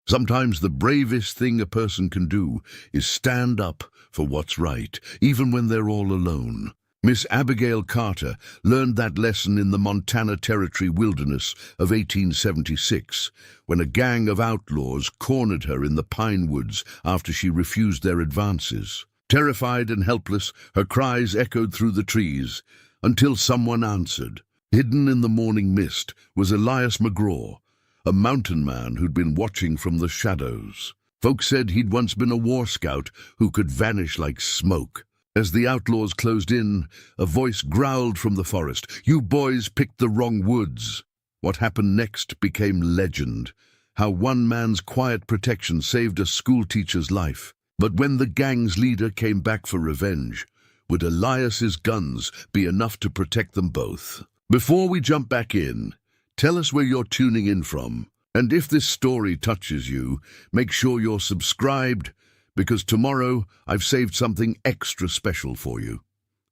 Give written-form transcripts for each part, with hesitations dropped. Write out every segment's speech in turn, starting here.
Sometimes the bravest thing a person can do is stand up for what's right, even when they're all alone. Miss Abigail Carter learned that lesson in the Montana Territory wilderness of 1876, when a gang of outlaws cornered her in the pine woods after she refused their advances. Terrified and helpless, her cries echoed through the trees, until someone answered. Hidden in the morning mist was Elias McGraw, a mountain man who'd been watching from the shadows. Folks said he'd once been a war scout who could vanish like smoke. As the outlaws closed in, a voice growled from the forest, "You boys picked the wrong woods." What happened next became legend. How one man's quiet protection saved a schoolteacher's life. But when the gang's leader came back for revenge, would Elias's guns be enough to protect them both? Before we jump back in, tell us where you're tuning in from. And if this story touches you, make sure you're subscribed, because tomorrow I've saved something extra special for you.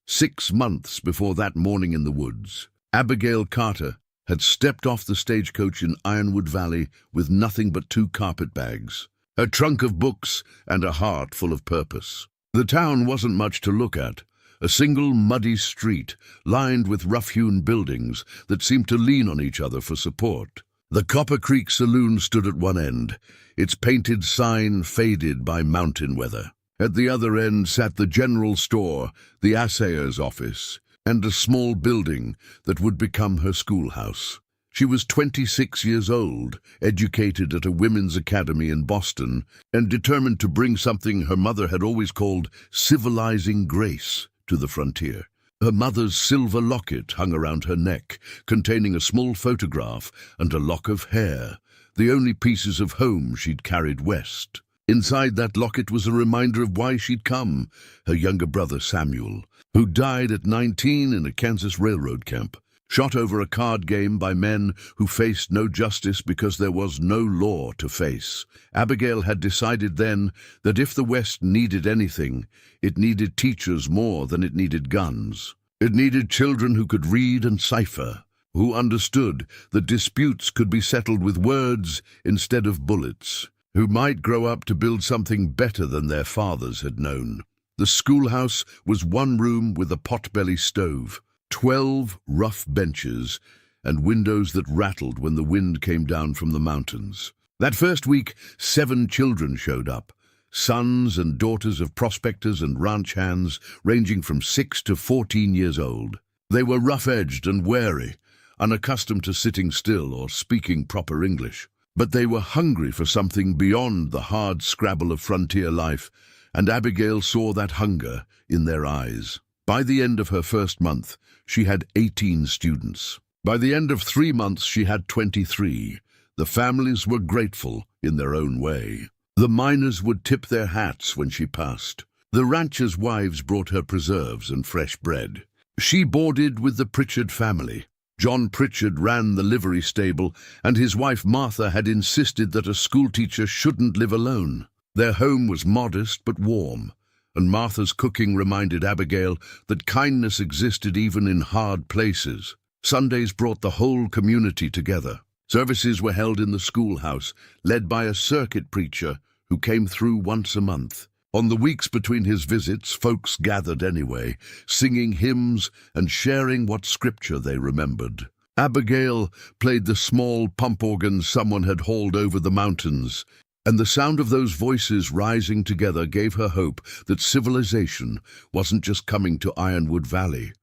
6 months before that morning in the woods, Abigail Carter had stepped off the stagecoach in Ironwood Valley with nothing but 2 carpetbags, a trunk of books, and a heart full of purpose. The town wasn't much to look at. A single muddy street, lined with rough-hewn buildings that seemed to lean on each other for support. The Copper Creek Saloon stood at one end, its painted sign faded by mountain weather. At the other end sat the general store, the assayer's office, and a small building that would become her schoolhouse. She was 26 years old, educated at a women's academy in Boston, and determined to bring something her mother had always called civilizing grace to the frontier. Her mother's silver locket hung around her neck, containing a small photograph and a lock of hair, the only pieces of home she'd carried west. Inside that locket was a reminder of why she'd come, her younger brother Samuel, who died at 19 in a Kansas railroad camp, shot over a card game by men who faced no justice because there was no law to face. Abigail had decided then that if the West needed anything, it needed teachers more than it needed guns. It needed children who could read and cipher, who understood that disputes could be settled with words instead of bullets, who might grow up to build something better than their fathers had known. The schoolhouse was one room with a potbelly stove, 12 rough benches, and windows that rattled when the wind came down from the mountains. That first week, 7 children showed up, sons and daughters of prospectors and ranch hands ranging from 6 to 14 years old. They were rough-edged and wary, unaccustomed to sitting still or speaking proper English. But they were hungry for something beyond the hard scrabble of frontier life, and Abigail saw that hunger in their eyes. By the end of her first month, she had 18 students. By the end of 3 months, she had 23. The families were grateful in their own way. The miners would tip their hats when she passed. The ranchers' wives brought her preserves and fresh bread. She boarded with the Pritchard family. John Pritchard ran the livery stable, and his wife Martha had insisted that a schoolteacher shouldn't live alone. Their home was modest but warm, and Martha's cooking reminded Abigail that kindness existed even in hard places. Sundays brought the whole community together. Services were held in the schoolhouse, led by a circuit preacher who came through once a month. On the weeks between his visits, folks gathered anyway, singing hymns and sharing what scripture they remembered. Abigail played the small pump organ someone had hauled over the mountains, and the sound of those voices rising together gave her hope that civilization wasn't just coming to Ironwood Valley.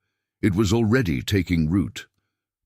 It was already taking root.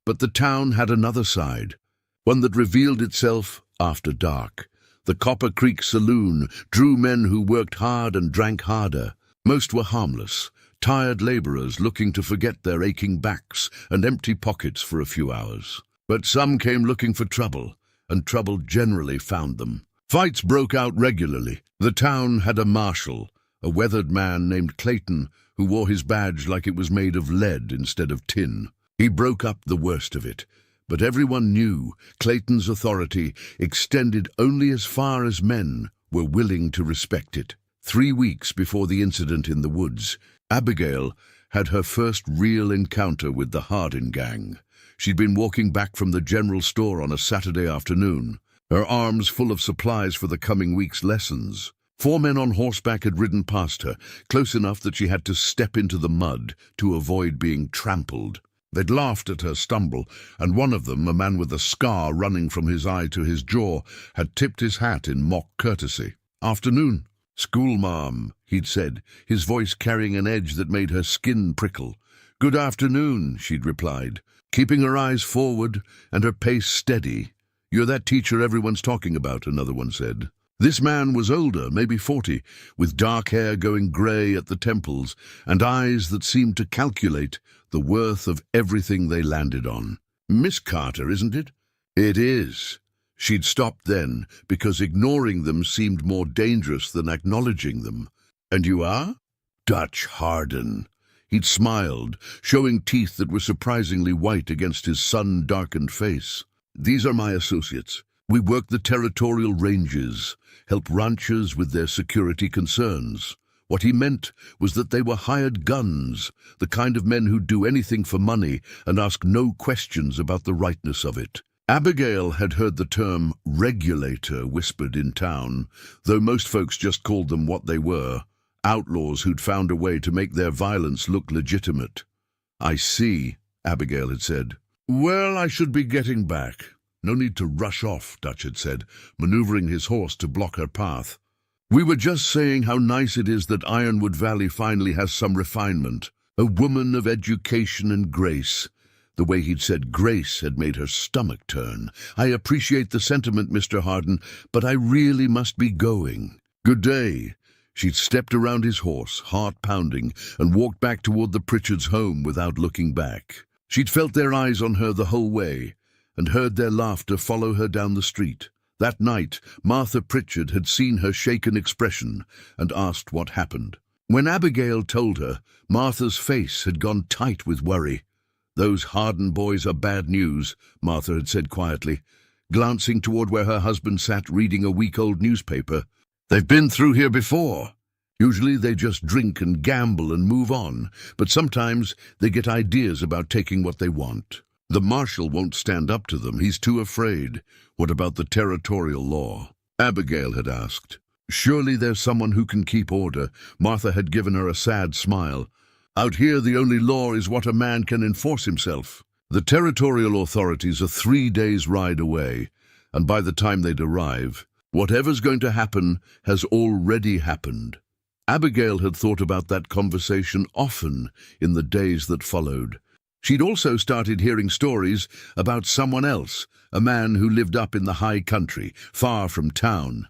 But the town had another side, one that revealed itself after dark. The Copper Creek Saloon drew men who worked hard and drank harder. Most were harmless, tired laborers looking to forget their aching backs and empty pockets for a few hours. But some came looking for trouble, and trouble generally found them. Fights broke out regularly. The town had a marshal, a weathered man named Clayton, who wore his badge like it was made of lead instead of tin. He broke up the worst of it, but everyone knew Clayton's authority extended only as far as men were willing to respect it. 3 weeks before the incident in the woods, Abigail had her first real encounter with the Hardin gang. She'd been walking back from the general store on a Saturday afternoon. her arms full of supplies for the coming week's lessons. 4 men on horseback had ridden past her, close enough that she had to step into the mud to avoid being trampled. They'd laughed at her stumble, and one of them, a man with a scar running from his eye to his jaw, had tipped his hat in mock courtesy. "Afternoon." "Schoolma'am," he'd said, his voice carrying an edge that made her skin prickle. "Good afternoon," she'd replied, keeping her eyes forward and her pace steady. "You're that teacher everyone's talking about," another one said. This man was older, maybe 40, with dark hair going grey at the temples and eyes that seemed to calculate the worth of everything they landed on. "Miss Carter, isn't it?" "It is." She'd stopped then, because ignoring them seemed more dangerous than acknowledging them. "And you are?" "Dutch Harden." He'd smiled, showing teeth that were surprisingly white against his sun-darkened face. "These are my associates. We work the territorial ranges, help ranchers with their security concerns." What he meant was that they were hired guns, the kind of men who'd do anything for money and ask no questions about the rightness of it. Abigail had heard the term regulator whispered in town, though most folks just called them what they were, outlaws who'd found a way to make their violence look legitimate. "I see," Abigail had said. "Well, I should be getting back." "No need to rush off," Dutch had said, maneuvering his horse to block her path. "We were just saying how nice it is that Ironwood Valley finally has some refinement. A woman of education and grace." The way he'd said grace had made her stomach turn. "I appreciate the sentiment, Mr. Harden, but I really must be going." "Good day." She'd stepped around his horse, heart pounding, and walked back toward the Pritchards' home without looking back. She'd felt their eyes on her the whole way, and heard their laughter follow her down the street. That night, Martha Pritchard had seen her shaken expression and asked what happened. When Abigail told her, Martha's face had gone tight with worry. "Those Harden boys are bad news," Martha had said quietly, glancing toward where her husband sat reading a week-old newspaper. "They've been through here before. Usually they just drink and gamble and move on, but sometimes they get ideas about taking what they want. The marshal won't stand up to them. He's too afraid. What about the territorial law?" Abigail had asked. "Surely there's someone who can keep order." Martha had given her a sad smile. "Out here the only law is what a man can enforce himself. The territorial authorities are 3 days' ride away, and by the time they'd arrive, whatever's going to happen has already happened." Abigail had thought about that conversation often in the days that followed. She'd also started hearing stories about someone else, a man who lived up in the high country, far from town.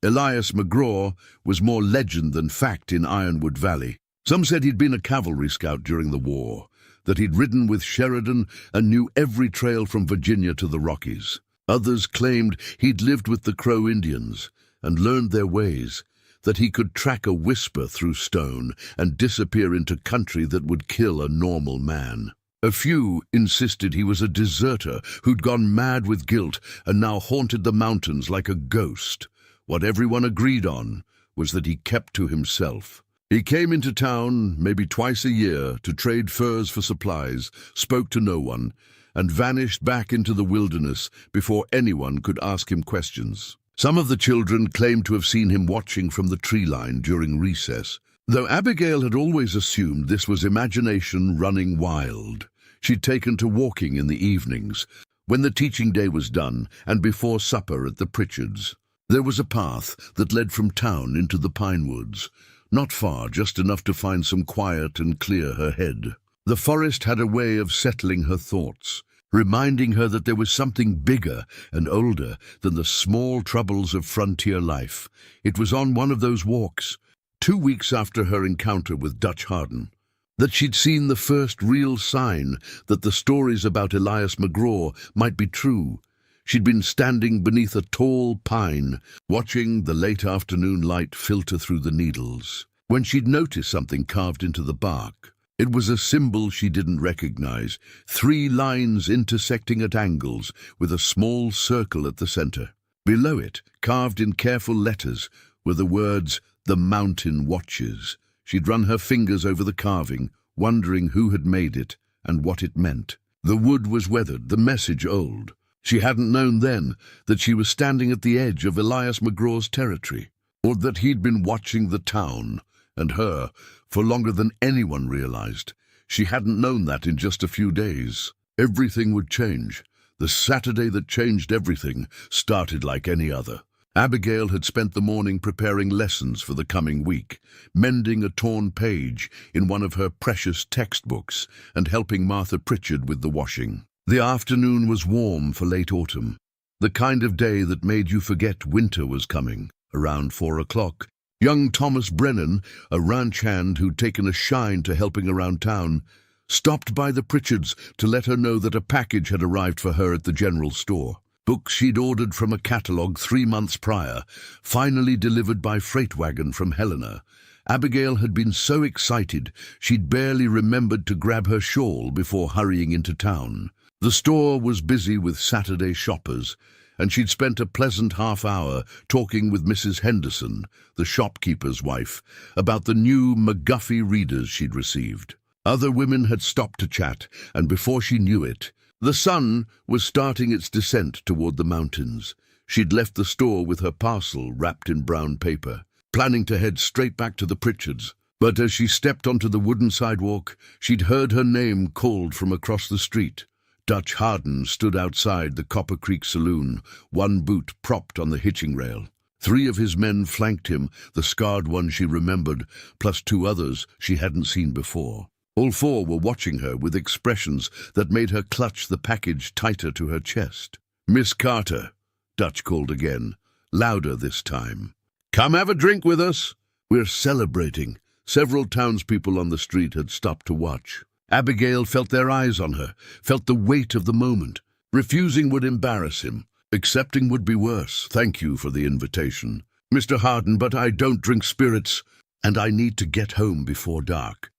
Elias McGraw was more legend than fact in Ironwood Valley. Some said he'd been a cavalry scout during the war, that he'd ridden with Sheridan and knew every trail from Virginia to the Rockies. Others claimed he'd lived with the Crow Indians and learned their ways, that he could track a whisper through stone and disappear into country that would kill a normal man. A few insisted he was a deserter who'd gone mad with guilt and now haunted the mountains like a ghost. What everyone agreed on was that he kept to himself. He came into town maybe twice a year to trade furs for supplies, spoke to no one, and vanished back into the wilderness before anyone could ask him questions. Some of the children claimed to have seen him watching from the tree line during recess, though Abigail had always assumed this was imagination running wild. She'd taken to walking in the evenings, when the teaching day was done, and before supper at the Pritchards'. There was a path that led from town into the pine woods, not far, just enough to find some quiet and clear her head. The forest had a way of settling her thoughts, reminding her that there was something bigger and older than the small troubles of frontier life. It was on one of those walks, 2 weeks after her encounter with Dutch Harden, that she'd seen the first real sign that the stories about Elias McGraw might be true. She'd been standing beneath a tall pine, watching the late afternoon light filter through the needles, when she'd noticed something carved into the bark. It was a symbol she didn't recognize, 3 lines intersecting at angles with a small circle at the center. Below it, carved in careful letters, were the words, "The Mountain Watches." She'd run her fingers over the carving, wondering who had made it and what it meant. The wood was weathered, the message old. She hadn't known then that she was standing at the edge of Elias McGraw's territory, or that he'd been watching the town, and her, for longer than anyone realized. She hadn't known that in just a few days. Everything would change. The Saturday that changed everything started like any other. Abigail had spent the morning preparing lessons for the coming week, mending a torn page in one of her precious textbooks and helping Martha Pritchard with the washing. The afternoon was warm for late autumn, the kind of day that made you forget winter was coming. Around 4 o'clock, young Thomas Brennan, a ranch hand who'd taken a shine to helping around town, stopped by the Pritchards to let her know that a package had arrived for her at the general store. Books she'd ordered from a catalogue 3 months prior, finally delivered by freight wagon from Helena. Abigail had been so excited she'd barely remembered to grab her shawl before hurrying into town. The store was busy with Saturday shoppers, and she'd spent a pleasant half-hour talking with Mrs. Henderson, the shopkeeper's wife, about the new McGuffey readers she'd received. Other women had stopped to chat, and before she knew it, the sun was starting its descent toward the mountains. She'd left the store with her parcel wrapped in brown paper, planning to head straight back to the Pritchards. But as she stepped onto the wooden sidewalk, she'd heard her name called from across the street. Dutch Harden stood outside the Copper Creek Saloon, one boot propped on the hitching rail. 3 of his men flanked him, the scarred one she remembered, plus 2 others she hadn't seen before. All 4 were watching her with expressions that made her clutch the package tighter to her chest. "Miss Carter," Dutch called again, louder this time. "Come have a drink with us. We're celebrating." Several townspeople on the street had stopped to watch. Abigail felt their eyes on her, felt the weight of the moment. Refusing would embarrass him. Accepting would be worse. "Thank you for the invitation, Mr. Harden, but I don't drink spirits, and I need to get home before dark."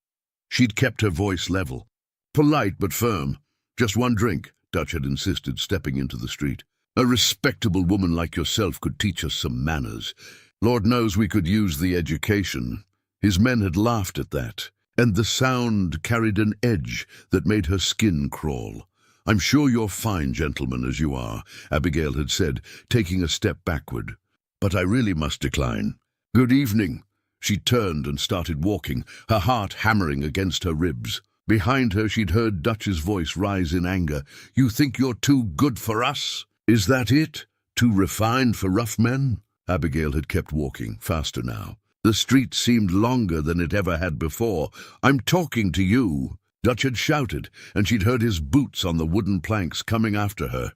She'd kept her voice level. Polite but firm. "Just one drink," Dutch had insisted, stepping into the street. "A respectable woman like yourself could teach us some manners. Lord knows we could use the education." His men had laughed at that, and the sound carried an edge that made her skin crawl. "I'm sure you're fine, gentlemen, as you are," Abigail had said, taking a step backward. "But I really must decline. Good evening." She turned and started walking, her heart hammering against her ribs. Behind her she'd heard Dutch's voice rise in anger. "You think you're too good for us? Is that it? Too refined for rough men?" Abigail had kept walking, faster now. The street seemed longer than it ever had before. "I'm talking to you." Dutch had shouted, and she'd heard his boots on the wooden planks coming after her.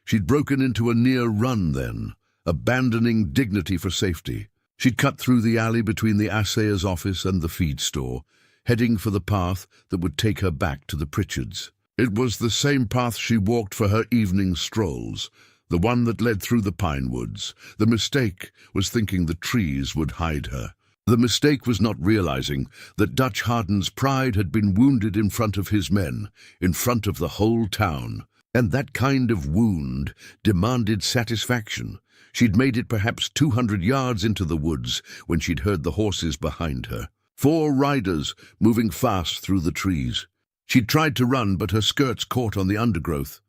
She'd broken into a near run then, abandoning dignity for safety. She'd cut through the alley between the assayer's office and the feed store, heading for the path that would take her back to the Pritchards. It was the same path she walked for her evening strolls, the one that led through the pine woods. The mistake was thinking the trees would hide her. The mistake was not realizing that Dutch Harden's pride had been wounded in front of his men, in front of the whole town. And that kind of wound demanded satisfaction. She'd made it perhaps 200 yards into the woods when she'd heard the horses behind her. 4 riders moving fast through the trees. She'd tried to run, but her skirts caught on the undergrowth,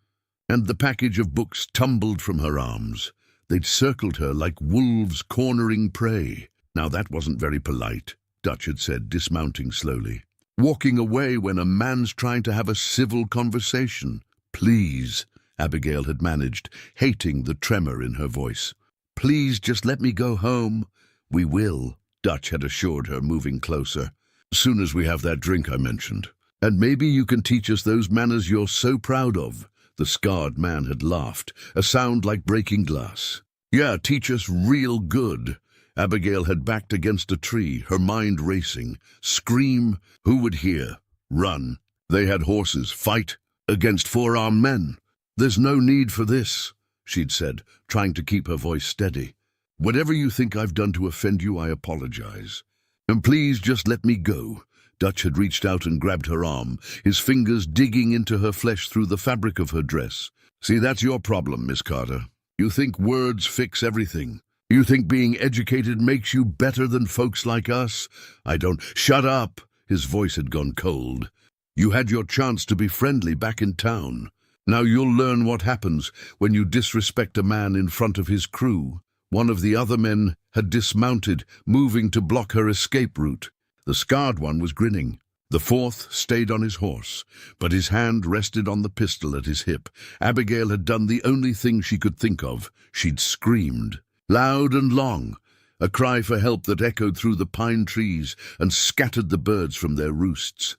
and the package of books tumbled from her arms. They'd circled her like wolves cornering prey. Now that wasn't very polite, Dutch had said, dismounting slowly. Walking away when a man's trying to have a civil conversation. "Please," Abigail had managed, hating the tremor in her voice. "Please just let me go home." "We will," Dutch had assured her, moving closer. "Soon as we have that drink I mentioned. And maybe you can teach us those manners you're so proud of." The scarred man had laughed, a sound like breaking glass. "Yeah, teach us real good." Abigail had backed against a tree, her mind racing. Scream? Who would hear? Run? They had horses. Fight? Against 4-armed men? "There's no need for this," she'd said, trying to keep her voice steady. "Whatever you think I've done to offend you, I apologize. And please just let me go." Dutch had reached out and grabbed her arm, his fingers digging into her flesh through the fabric of her dress. "See, that's your problem, Miss Carter. You think words fix everything. You think being educated makes you better than folks like us. I don't—" "Shut up!" His voice had gone cold. "You had your chance to be friendly back in town. Now you'll learn what happens when you disrespect a man in front of his crew. One of the other men had dismounted, moving to block her escape route. The scarred one was grinning. The fourth stayed on his horse, but his hand rested on the pistol at his hip. Abigail had done the only thing she could think of. She'd screamed, loud and long, a cry for help that echoed through the pine trees and scattered the birds from their roosts.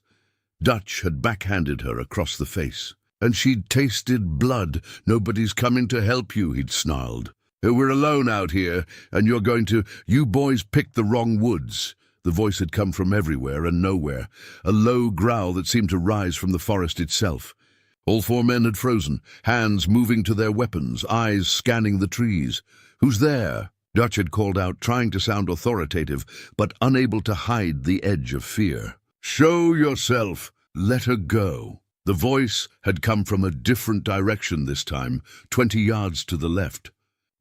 Dutch had backhanded her across the face, and she'd tasted blood. "Nobody's coming to help you," he'd snarled. "We're alone out here, and you boys picked the wrong woods." The voice had come from everywhere and nowhere, a low growl that seemed to rise from the forest itself. All four men had frozen, hands moving to their weapons, eyes scanning the trees. "Who's there?" Dutch had called out, trying to sound authoritative, but unable to hide the edge of fear. "Show yourself! Let her go." The voice had come from a different direction this time, 20 yards to the left.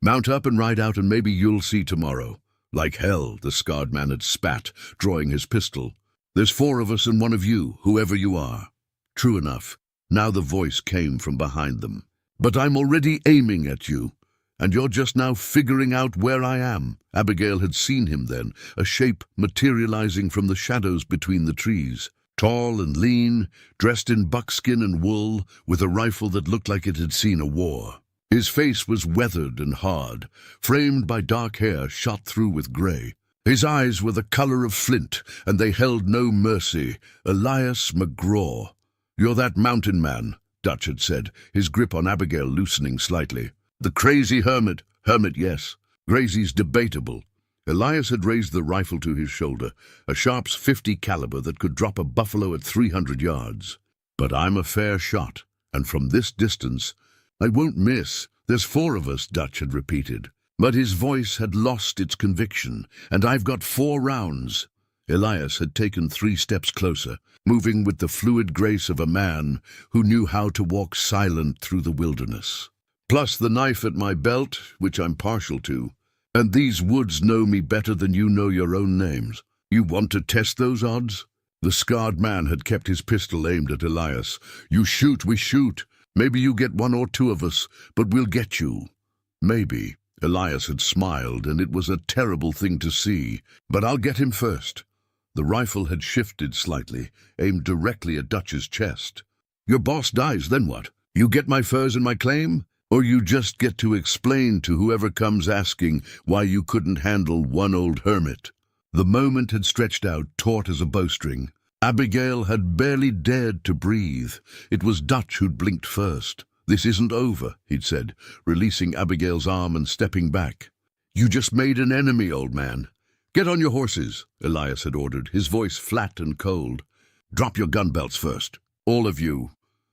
"Mount up and ride out, and maybe you'll see tomorrow." "Like hell," the scarred man had spat, drawing his pistol. "There's 4 of us and 1 of you, whoever you are." True enough. Now the voice came from behind them. "But I'm already aiming at you, and you're just now figuring out where I am." Abigail had seen him then, a shape materializing from the shadows between the trees. Tall and lean, dressed in buckskin and wool, with a rifle that looked like it had seen a war. His face was weathered and hard, framed by dark hair shot through with gray. His eyes were the color of flint, and they held no mercy. Elias McGraw. "You're that mountain man," Dutch had said, his grip on Abigail loosening slightly. "The crazy hermit." "Hermit, yes. Crazy's debatable." Elias had raised the rifle to his shoulder, a Sharps .50 caliber that could drop a buffalo at 300 yards. "But I'm a fair shot, and from this distance, I won't miss. There's 4 of us," Dutch had repeated. But his voice had lost its conviction. "And I've got 4 rounds." Elias had taken 3 steps closer, moving with the fluid grace of a man who knew how to walk silent through the wilderness. "Plus the knife at my belt, which I'm partial to. And these woods know me better than you know your own names. You want to test those odds?" The scarred man had kept his pistol aimed at Elias. "You shoot, we shoot. Maybe you get 1 or 2 of us, but we'll get you." "Maybe." Elias had smiled, and it was a terrible thing to see. "But I'll get him first." The rifle had shifted slightly, aimed directly at Dutch's chest. "Your boss dies, then what? You get my furs and my claim? Or you just get to explain to whoever comes asking why you couldn't handle one old hermit?" The moment had stretched out, taut as a bowstring. Abigail had barely dared to breathe. It was Dutch who'd blinked first. "This isn't over," he'd said, releasing Abigail's arm and stepping back. "You just made an enemy, old man." "Get on your horses," Elias had ordered, his voice flat and cold. "Drop your gun belts first. All of you."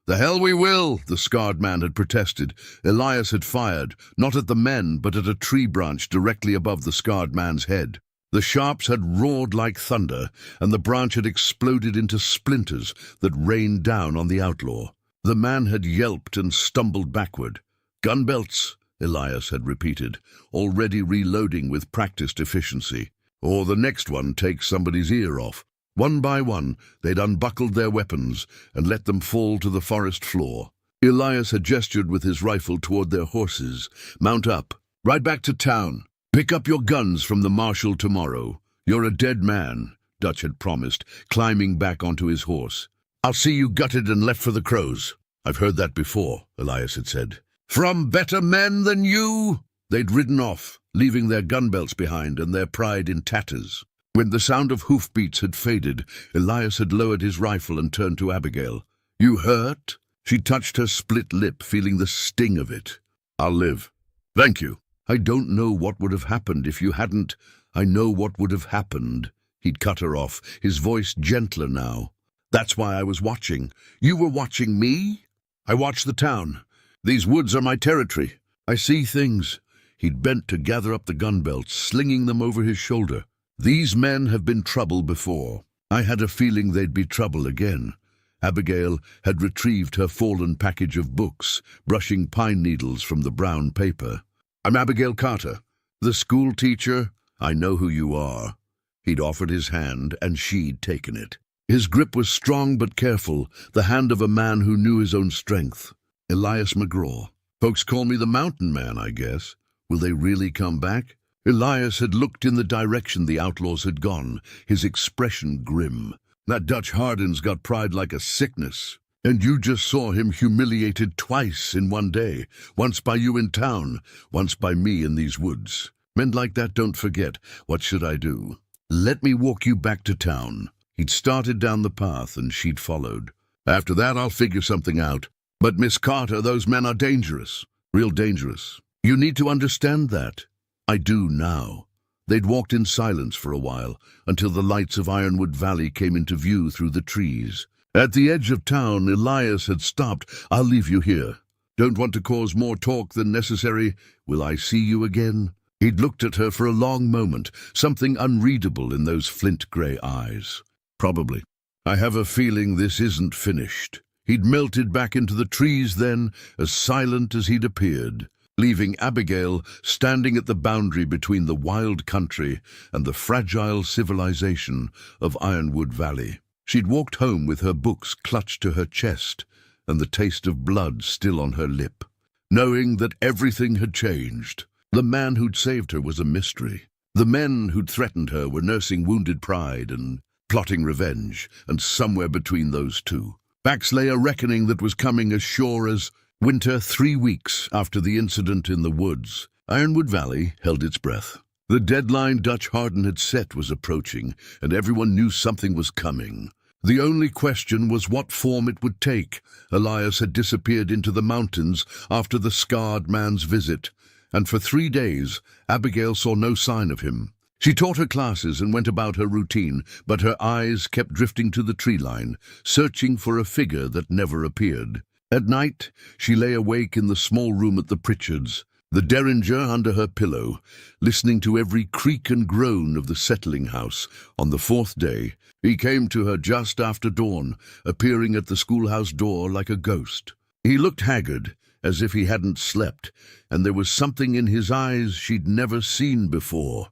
"The hell we will," the scarred man had protested. Elias had fired, not at the men, but at a tree branch directly above the scarred man's head. The Sharps had roared like thunder, and the branch had exploded into splinters that rained down on the outlaw. The man had yelped and stumbled backward. "Gun belts," Elias had repeated, already reloading with practiced efficiency. "Or the next one takes somebody's ear off." One by one, they'd unbuckled their weapons and let them fall to the forest floor. Elias had gestured with his rifle toward their horses. "Mount up. Ride back to town. Pick up your guns from the marshal tomorrow. You're a dead man," Dutch had promised, climbing back onto his horse. "I'll see you gutted and left for the crows." "I've heard that before," Elias had said. "From better men than you?" They'd ridden off, leaving their gun belts behind and their pride in tatters. When the sound of hoofbeats had faded, Elias had lowered his rifle and turned to Abigail. "You hurt?" She touched her split lip, feeling the sting of it. "I'll live. Thank you." "I don't know what would have happened if you hadn't." "I know what would have happened." He'd cut her off, his voice gentler now. "That's why I was watching." "You were watching me?" "I watched the town. These woods are my territory. I see things." He'd bent to gather up the gun belts, slinging them over his shoulder. "These men have been trouble before. I had a feeling they'd be trouble again." Abigail had retrieved her fallen package of books, brushing pine needles from the brown paper. "I'm Abigail Carter, the school teacher." "I know who you are." He'd offered his hand, and she'd taken it. His grip was strong but careful, the hand of a man who knew his own strength. Elias McGraw. Folks call me the Mountain Man, I guess. Will they really come back? Elias had looked in the direction the outlaws had gone, his expression grim. That Dutch Harden's got pride like a sickness. And you just saw him humiliated twice in one day, once by you in town, once by me in these woods. Men like that don't forget. What should I do? Let me walk you back to town. He'd started down the path and she'd followed. After that, I'll figure something out. But Miss Carter, those men are dangerous. Real dangerous. You need to understand that. I do now. They'd walked in silence for a while, until the lights of Ironwood Valley came into view through the trees. At the edge of town, Elias had stopped. I'll leave you here. Don't want to cause more talk than necessary. Will I see you again? He'd looked at her for a long moment, something unreadable in those flint-grey eyes. Probably. I have a feeling this isn't finished. He'd melted back into the trees then, as silent as he'd appeared, leaving Abigail standing at the boundary between the wild country and the fragile civilization of Ironwood Valley. She'd walked home with her books clutched to her chest and the taste of blood still on her lip, knowing that everything had changed. The man who'd saved her was a mystery. The men who'd threatened her were nursing wounded pride and plotting revenge, and somewhere between those two, backs lay a reckoning that was coming as sure as winter 3 weeks after the incident in the woods. Ironwood Valley held its breath. The deadline Dutch Harden had set was approaching, and everyone knew something was coming. The only question was what form it would take. Elias had disappeared into the mountains after the scarred man's visit, and for 3 days Abigail saw no sign of him. She taught her classes and went about her routine, but her eyes kept drifting to the tree line, searching for a figure that never appeared. At night, she lay awake in the small room at the Pritchards', the derringer under her pillow, listening to every creak and groan of the settling house. On the 4th day, he came to her just after dawn, appearing at the schoolhouse door like a ghost. He looked haggard, as if he hadn't slept, and there was something in his eyes she'd never seen before.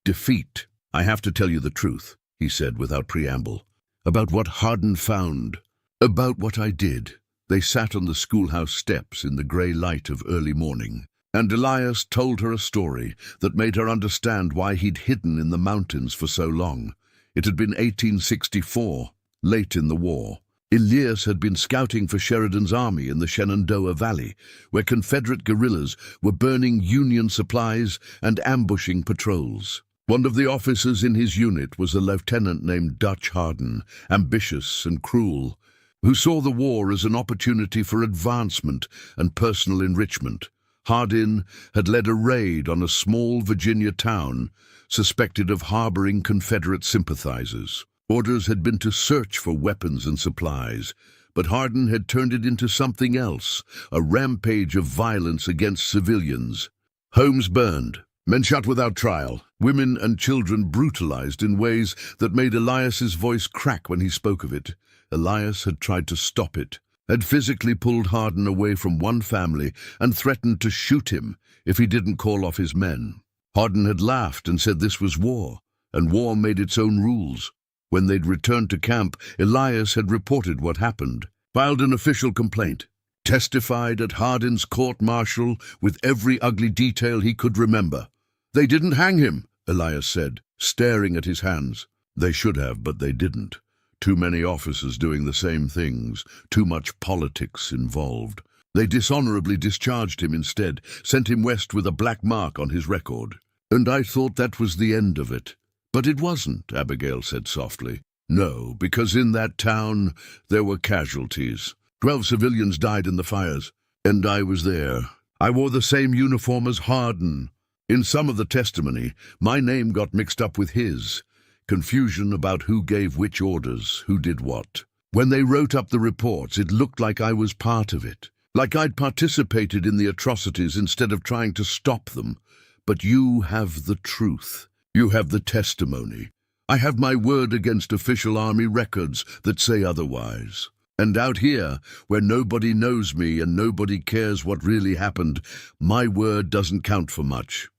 Defeat. I have to tell you the truth, he said without preamble, about what Harden found, about what I did. They sat on the schoolhouse steps in the grey light of early morning, and Elias told her a story that made her understand why he'd hidden in the mountains for so long. It had been 1864, late in the war. Elias had been scouting for Sheridan's army in the Shenandoah Valley, where Confederate guerrillas were burning Union supplies and ambushing patrols. One of the officers in his unit was a lieutenant named Dutch Harden, ambitious and cruel, who saw the war as an opportunity for advancement and personal enrichment. Hardin had led a raid on a small Virginia town suspected of harboring Confederate sympathizers. Orders had been to search for weapons and supplies, but Hardin had turned it into something else, a rampage of violence against civilians. Homes burned, men shot without trial, women and children brutalized in ways that made Elias's voice crack when he spoke of it. Elias had tried to stop it, had physically pulled Hardin away from one family and threatened to shoot him if he didn't call off his men. Hardin had laughed and said this was war, and war made its own rules. When they'd returned to camp, Elias had reported what happened, filed an official complaint, testified at Hardin's court-martial with every ugly detail he could remember. They didn't hang him, Elias said, staring at his hands. They should have, but they didn't. Too many officers doing the same things, too much politics involved. They dishonorably discharged him instead, sent him west with a black mark on his record. And I thought that was the end of it. But it wasn't, Abigail said softly. No, because in that town there were casualties. 12 civilians died in the fires, and I was there. I wore the same uniform as Hardin. In some of the testimony, my name got mixed up with his. Confusion about who gave which orders, who did what. When they wrote up the reports, it looked like I was part of it, like I'd participated in the atrocities instead of trying to stop them. But you have the truth. You have the testimony. I have my word against official army records that say otherwise. And out here, where nobody knows me and nobody cares what really happened, my word doesn't count for much.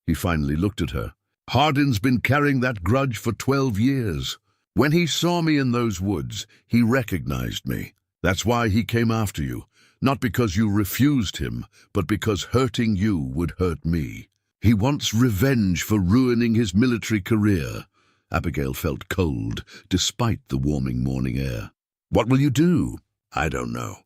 He finally looked at her. Hardin's been carrying that grudge for 12 years. When he saw me in those woods, he recognized me. That's why he came after you. Not because you refused him, but because hurting you would hurt me. He wants revenge for ruining his military career. Abigail felt cold, despite the warming morning air. What will you do? I don't know.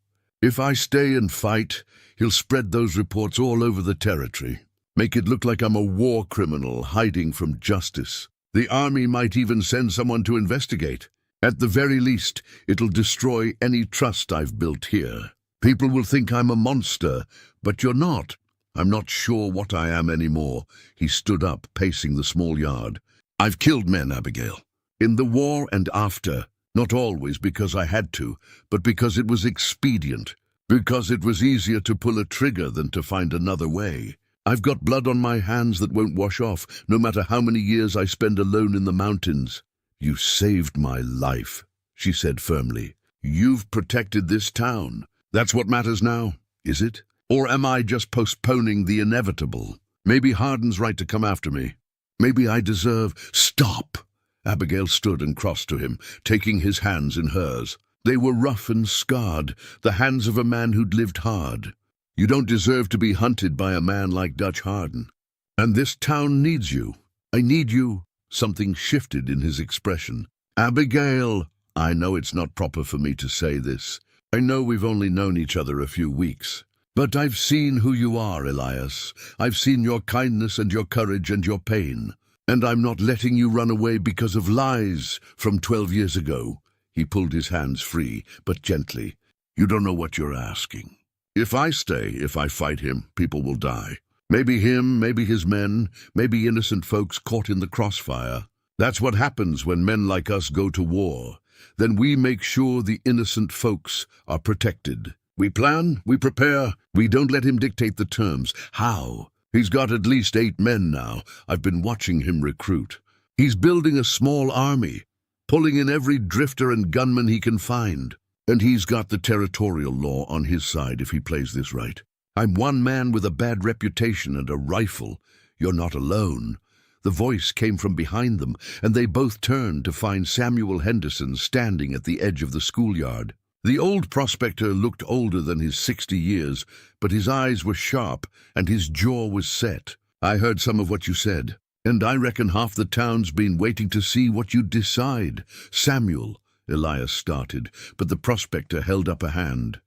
If I stay and fight, he'll spread those reports all over the territory. Make it look like I'm a war criminal hiding from justice. The army might even send someone to investigate. At the very least, it'll destroy any trust I've built here. People will think I'm a monster, but you're not. I'm not sure what I am anymore. He stood up, pacing the small yard. I've killed men, Abigail. In the war and after. Not always because I had to, but because it was expedient. Because it was easier to pull a trigger than to find another way. I've got blood on my hands that won't wash off, no matter how many years I spend alone in the mountains. You saved my life, she said firmly. You've protected this town. That's what matters now, is it? Or am I just postponing the inevitable? Maybe Hardin's right to come after me. Maybe I deserve— Stop! Abigail stood and crossed to him, taking his hands in hers. They were rough and scarred, the hands of a man who'd lived hard. You don't deserve to be hunted by a man like Dutch Hardin. And this town needs you. I need you. Something shifted in his expression. Abigail, I know it's not proper for me to say this. I know we've only known each other a few weeks. But I've seen who you are, Elias. I've seen your kindness and your courage and your pain. And I'm not letting you run away because of lies from 12 years ago. He pulled his hands free, but gently. You don't know what you're asking. If I stay, if I fight him, people will die. Maybe him, maybe his men, maybe innocent folks caught in the crossfire. That's what happens when men like us go to war. Then we make sure the innocent folks are protected. We plan, we prepare, we don't let him dictate the terms. How? He's got at least 8 men now. I've been watching him recruit. He's building a small army, pulling in every drifter and gunman he can find. And he's got the territorial law on his side if he plays this right. I'm one man with a bad reputation and a rifle. You're not alone. The voice came from behind them, and they both turned to find Samuel Henderson standing at the edge of the schoolyard. The old prospector looked older than his 60 years, but his eyes were sharp and his jaw was set. I heard some of what you said, and I reckon half the town's been waiting to see what you'd decide. Samuel, Elias started, but the prospector held up a hand.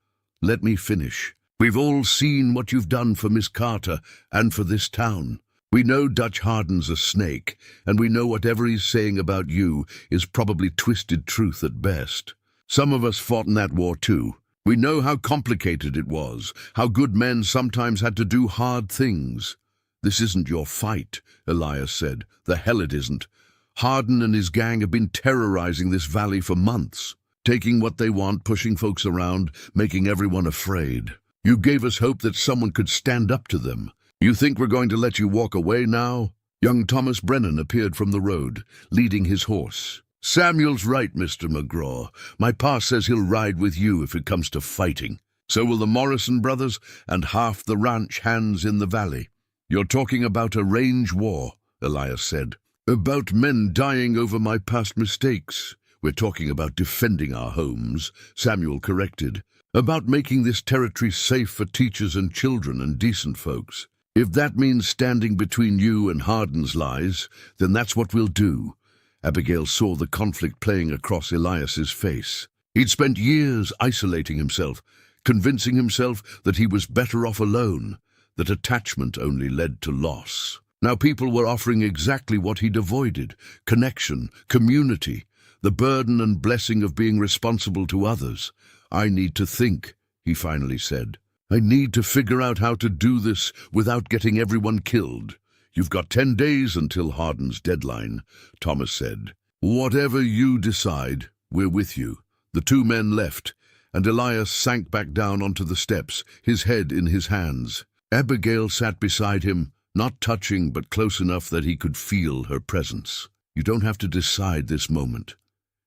Let me finish. We've all seen what you've done for Miss Carter and for this town. We know Dutch Hardin's a snake, and we know whatever he's saying about you is probably twisted truth at best. Some of us fought in that war too. We know how complicated it was, how good men sometimes had to do hard things. This isn't your fight, Elias said. The hell it isn't. Hardin and his gang have been terrorizing this valley for months, taking what they want, pushing folks around, making everyone afraid. You gave us hope that someone could stand up to them. You think we're going to let you walk away now? Young Thomas Brennan appeared from the road, leading his horse. Samuel's right, Mr. McGraw. My pa says he'll ride with you if it comes to fighting. So will the Morrison brothers and half the ranch hands in the valley. You're talking about a range war, Elias said. About men dying over my past mistakes. We're talking about defending our homes, Samuel corrected. About making this territory safe for teachers and children and decent folks. If that means standing between you and Hardin's lies, then that's what we'll do. Abigail saw the conflict playing across Elias's face. He'd spent years isolating himself, convincing himself that he was better off alone, that attachment only led to loss. Now people were offering exactly what he'd avoided: connection, community, the burden and blessing of being responsible to others. I need to think, he finally said. I need to figure out how to do this without getting everyone killed. You've got 10 days until Hardin's deadline, Thomas said. Whatever you decide, we're with you. The 2 men left, and Elias sank back down onto the steps, his head in his hands. Abigail sat beside him, not touching but close enough that he could feel her presence. You don't have to decide this moment,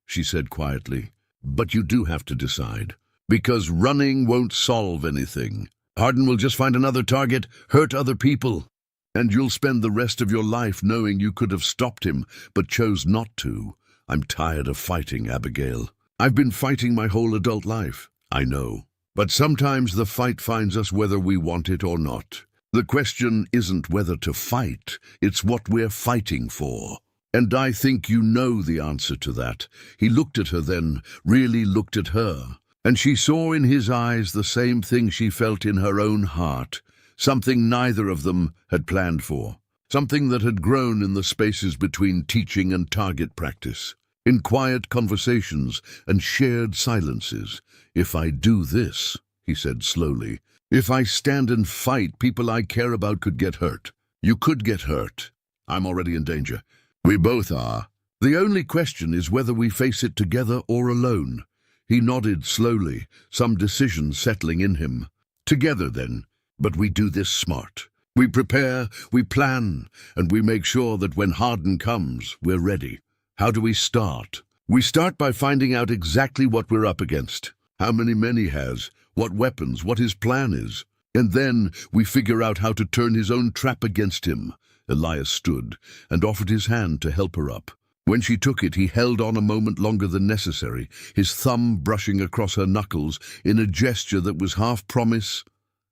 she said quietly, but you do have to decide. Because running won't solve anything. Hardin will just find another target, hurt other people. And you'll spend the rest of your life knowing you could have stopped him, but chose not to. I'm tired of fighting, Abigail. I've been fighting my whole adult life. I know. But sometimes the fight finds us whether we want it or not. The question isn't whether to fight, it's what we're fighting for. And I think you know the answer to that. He looked at her then, really looked at her. And she saw in his eyes the same thing she felt in her own heart, something neither of them had planned for, something that had grown in the spaces between teaching and target practice, in quiet conversations and shared silences. "If I do this," he said slowly, "if I stand and fight, people I care about could get hurt. You could get hurt. I'm already in danger. We both are. The only question is whether we face it together or alone." He nodded slowly, some decision settling in him. "Together, then. But we do this smart. We prepare, we plan, and we make sure that when Harden comes, we're ready. How do we start? We start by finding out exactly what we're up against, how many men he has, what weapons, what his plan is. And then we figure out how to turn his own trap against him." Elias stood and offered his hand to help her up. When she took it, he held on a moment longer than necessary, his thumb brushing across her knuckles in a gesture that was half promise,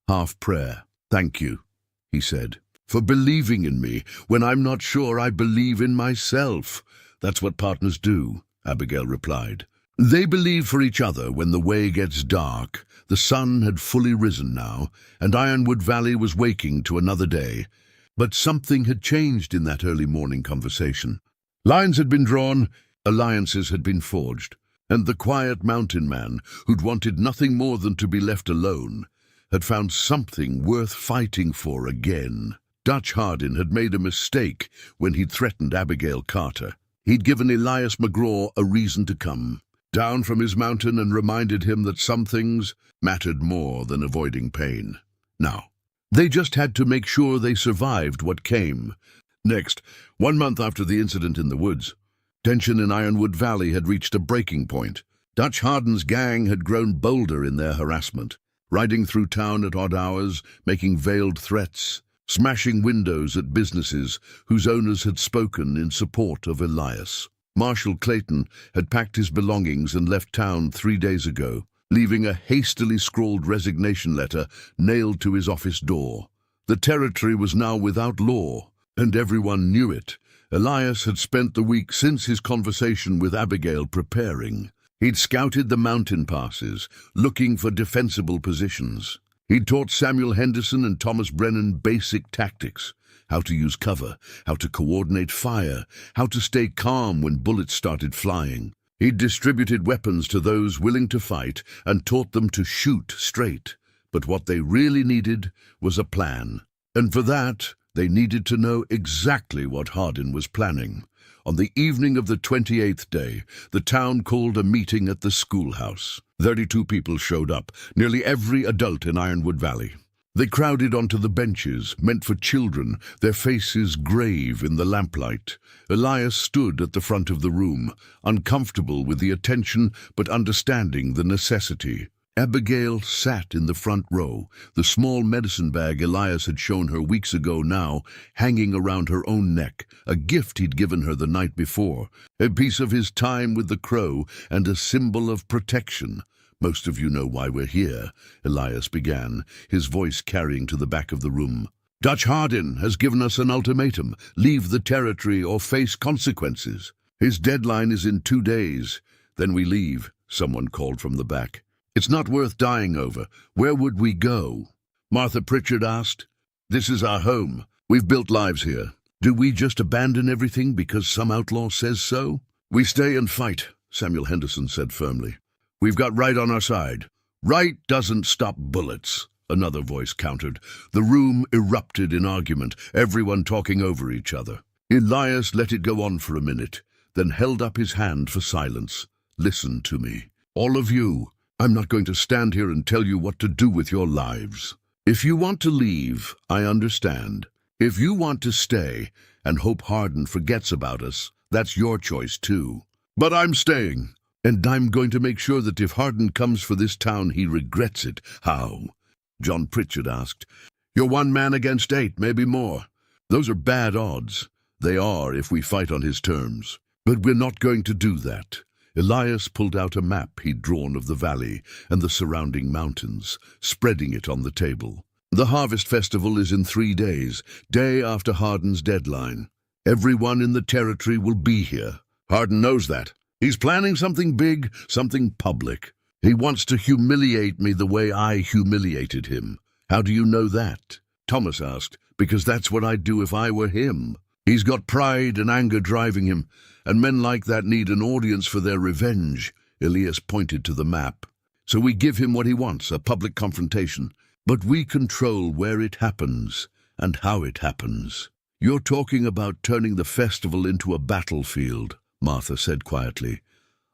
half prayer. "Thank you," he said, "for believing in me when I'm not sure I believe in myself." "That's what partners do," Abigail replied. They believe for each other when the way gets dark. The sun had fully risen now, and Ironwood Valley was waking to another day. But something had changed in that early morning conversation. Lines had been drawn, alliances had been forged, and the quiet mountain man, who'd wanted nothing more than to be left alone, had found something worth fighting for again. Dutch Hardin had made a mistake when he'd threatened Abigail Carter. He'd given Elias McGraw a reason to come down from his mountain and reminded him that some things mattered more than avoiding pain. Now, they just had to make sure they survived what came. Next, 1 month after the incident in the woods, tension in Ironwood Valley had reached a breaking point. Dutch Hardin's gang had grown bolder in their harassment, riding through town at odd hours, making veiled threats, smashing windows at businesses whose owners had spoken in support of Elias. Marshal Clayton had packed his belongings and left town 3 days ago, leaving a hastily scrawled resignation letter nailed to his office door. The territory was now without law, and everyone knew it. Elias had spent the week since his conversation with Abigail preparing. He'd scouted the mountain passes, looking for defensible positions. He'd taught Samuel Henderson and Thomas Brennan basic tactics, how to use cover, how to coordinate fire, how to stay calm when bullets started flying. He'd distributed weapons to those willing to fight and taught them to shoot straight. But what they really needed was a plan. And for that, they needed to know exactly what Hardin was planning. On the evening of the 28th day, the town called a meeting at the schoolhouse. 32 people showed up, nearly every adult in Ironwood Valley. They crowded onto the benches, meant for children, their faces grave in the lamplight. Elias stood at the front of the room, uncomfortable with the attention but understanding the necessity. Abigail sat in the front row, the small medicine bag Elias had shown her weeks ago now hanging around her own neck, a gift he'd given her the night before, a piece of his time with the crow and a symbol of protection. "Most of you know why we're here," Elias began, his voice carrying to the back of the room. "Dutch Hardin has given us an ultimatum: leave the territory or face consequences. His deadline is in 2 days. Then we leave," someone called from the back. "It's not worth dying over. Where would we go?" Martha Pritchard asked. "This is our home. We've built lives here. Do we just abandon everything because some outlaw says so?" "We stay and fight," Samuel Henderson said firmly. "We've got right on our side." "Right doesn't stop bullets," another voice countered. The room erupted in argument, everyone talking over each other. Elias let it go on for a minute, then held up his hand for silence. "Listen to me, all of you. I'm not going to stand here and tell you what to do with your lives. If you want to leave, I understand. If you want to stay and hope Hardin forgets about us, that's your choice too. But I'm staying, and I'm going to make sure that if Hardin comes for this town, he regrets it." "How?" John Pritchard asked. "You're 1 man against 8, maybe more. Those are bad odds. They are if we fight on his terms. But we're not going to do that. Elias pulled out a map he'd drawn of the valley and the surrounding mountains, spreading it on the table. The harvest festival is in 3 days, day after Harden's deadline. Everyone in the territory will be here. Harden knows that. He's planning something big, something public. He wants to humiliate me the way I humiliated him. How do you know that? Thomas asked. Because that's what I'd do if I were him. He's got pride and anger driving him, and men like that need an audience for their revenge. Elias pointed to the map. So we give him what he wants, a public confrontation. But we control where it happens and how it happens. You're talking about turning the festival into a battlefield, Martha said quietly.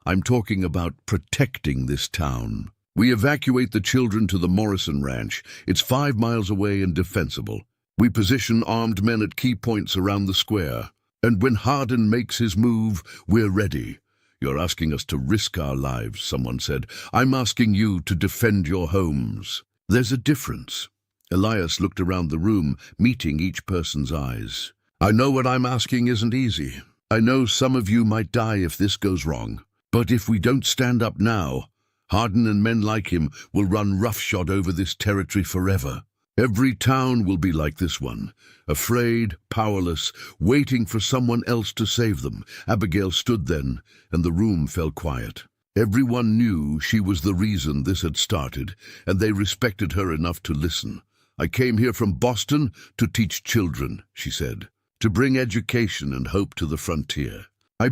I'm talking about protecting this town. We evacuate the children to the Morrison Ranch. It's 5 miles away and defensible. We position armed men at key points around the square. And when Harden makes his move, we're ready. You're asking us to risk our lives, someone said. I'm asking you to defend your homes. There's a difference. Elias looked around the room, meeting each person's eyes. I know what I'm asking isn't easy. I know some of you might die if this goes wrong. But if we don't stand up now, Harden and men like him will run roughshod over this territory forever. Every town will be like this one, afraid, powerless, waiting for someone else to save them. Abigail stood then, and the room fell quiet. Everyone knew she was the reason this had started, and they respected her enough to listen. I came here from Boston to teach children, she said, to bring education and hope to the frontier. I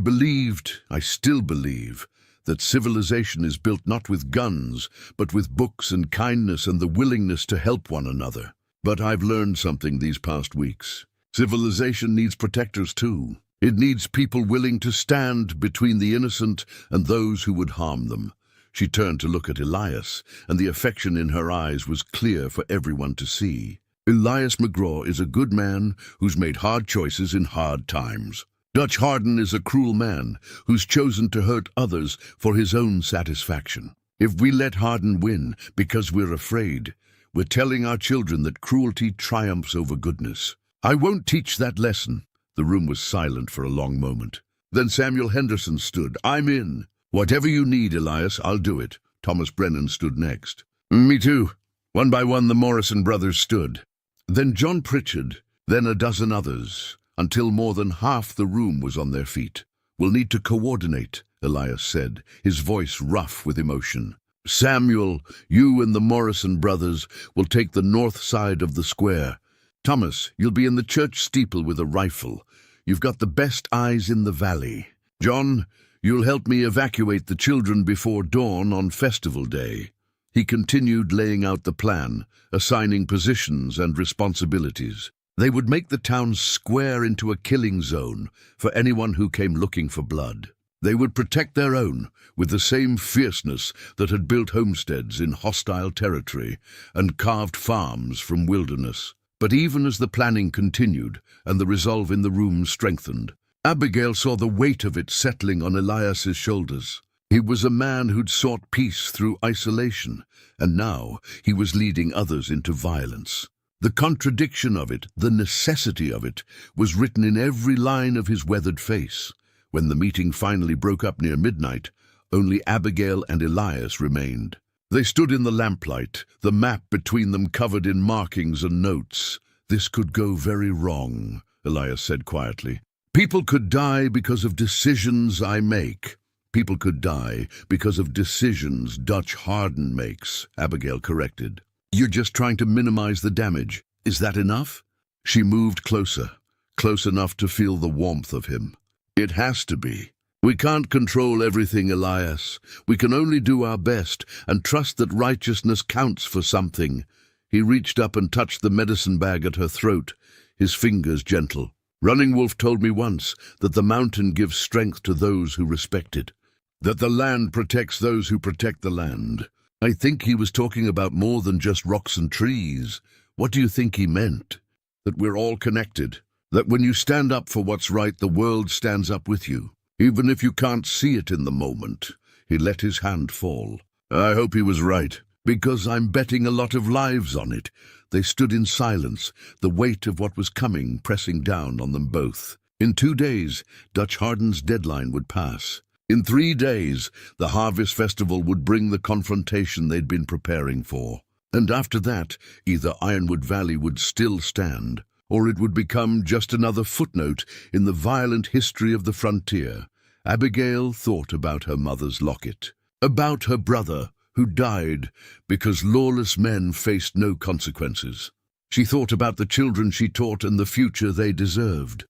still believe, that civilization is built not with guns, but with books and kindness and the willingness to help one another. But I've learned something these past weeks. Civilization needs protectors too. It needs people willing to stand between the innocent and those who would harm them. She turned to look at Elias, and the affection in her eyes was clear for everyone to see. Elias McGraw is a good man who's made hard choices in hard times. Dutch Harden is a cruel man who's chosen to hurt others for his own satisfaction. If we let Harden win because we're afraid, we're telling our children that cruelty triumphs over goodness. I won't teach that lesson. The room was silent for a long moment. Then Samuel Henderson stood. I'm in. Whatever you need, Elias, I'll do it. Thomas Brennan stood next. Me too. One by one the Morrison brothers stood. Then John Pritchard, then a dozen others, until more than half the room was on their feet. We'll need to coordinate, Elias said, his voice rough with emotion. Samuel, you and the Morrison brothers will take the north side of the square. Thomas, you'll be in the church steeple with a rifle. You've got the best eyes in the valley. John, you'll help me evacuate the children before dawn on festival day. He continued laying out the plan, assigning positions and responsibilities. They would make the town square into a killing zone for anyone who came looking for blood. They would protect their own with the same fierceness that had built homesteads in hostile territory and carved farms from wilderness. But even as the planning continued and the resolve in the room strengthened, Abigail saw the weight of it settling on Elias's shoulders. He was a man who'd sought peace through isolation, and now he was leading others into violence. The contradiction of it, the necessity of it, was written in every line of his weathered face. When the meeting finally broke up near midnight, only Abigail and Elias remained. They stood in the lamplight, the map between them covered in markings and notes. This could go very wrong, Elias said quietly. People could die because of decisions I make. People could die because of decisions Dutch Harden makes, Abigail corrected. You're just trying to minimize the damage. Is that enough? She moved closer, close enough to feel the warmth of him. It has to be. We can't control everything, Elias. We can only do our best and trust that righteousness counts for something. He reached up and touched the medicine bag at her throat, his fingers gentle. Running Wolf told me once that the mountain gives strength to those who respect it, that the land protects those who protect the land. I think he was talking about more than just rocks and trees. What do you think he meant? That we're all connected. That when you stand up for what's right, the world stands up with you. Even if you can't see it in the moment. He let his hand fall. I hope he was right, because I'm betting a lot of lives on it. They stood in silence, the weight of what was coming pressing down on them both. In 2 days, Dutch Harden's deadline would pass. In 3 days, the harvest festival would bring the confrontation they'd been preparing for. And after that, either Ironwood Valley would still stand, or it would become just another footnote in the violent history of the frontier. Abigail thought about her mother's locket, about her brother, who died because lawless men faced no consequences. She thought about the children she taught and the future they deserved.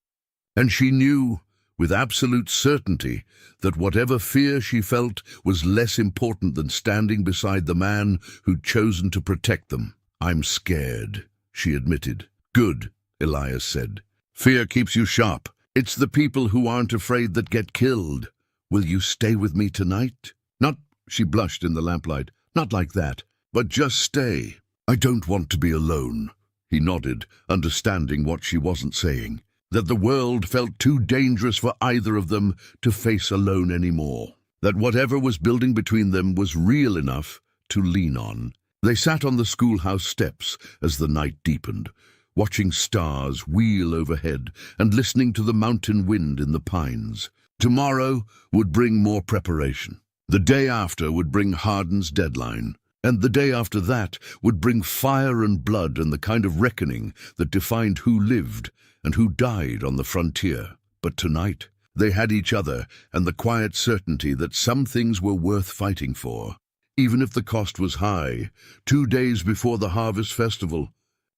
And she knew, with absolute certainty, that whatever fear she felt was less important than standing beside the man who'd chosen to protect them. "I'm scared," she admitted. "Good," Elias said. "Fear keeps you sharp. It's the people who aren't afraid that get killed. Will you stay with me tonight?" "Not," she blushed in the lamplight, "not like that, but just stay." "I don't want to be alone." He nodded, understanding what she wasn't saying, that the world felt too dangerous for either of them to face alone anymore, that whatever was building between them was real enough to lean on. They sat on the schoolhouse steps as the night deepened, watching stars wheel overhead and listening to the mountain wind in the pines. Tomorrow would bring more preparation. The day after would bring Hardin's deadline. And the day after that would bring fire and blood and the kind of reckoning that defined who lived and who died on the frontier. But tonight, they had each other and the quiet certainty that some things were worth fighting for, even if the cost was high. 2 days before the harvest festival,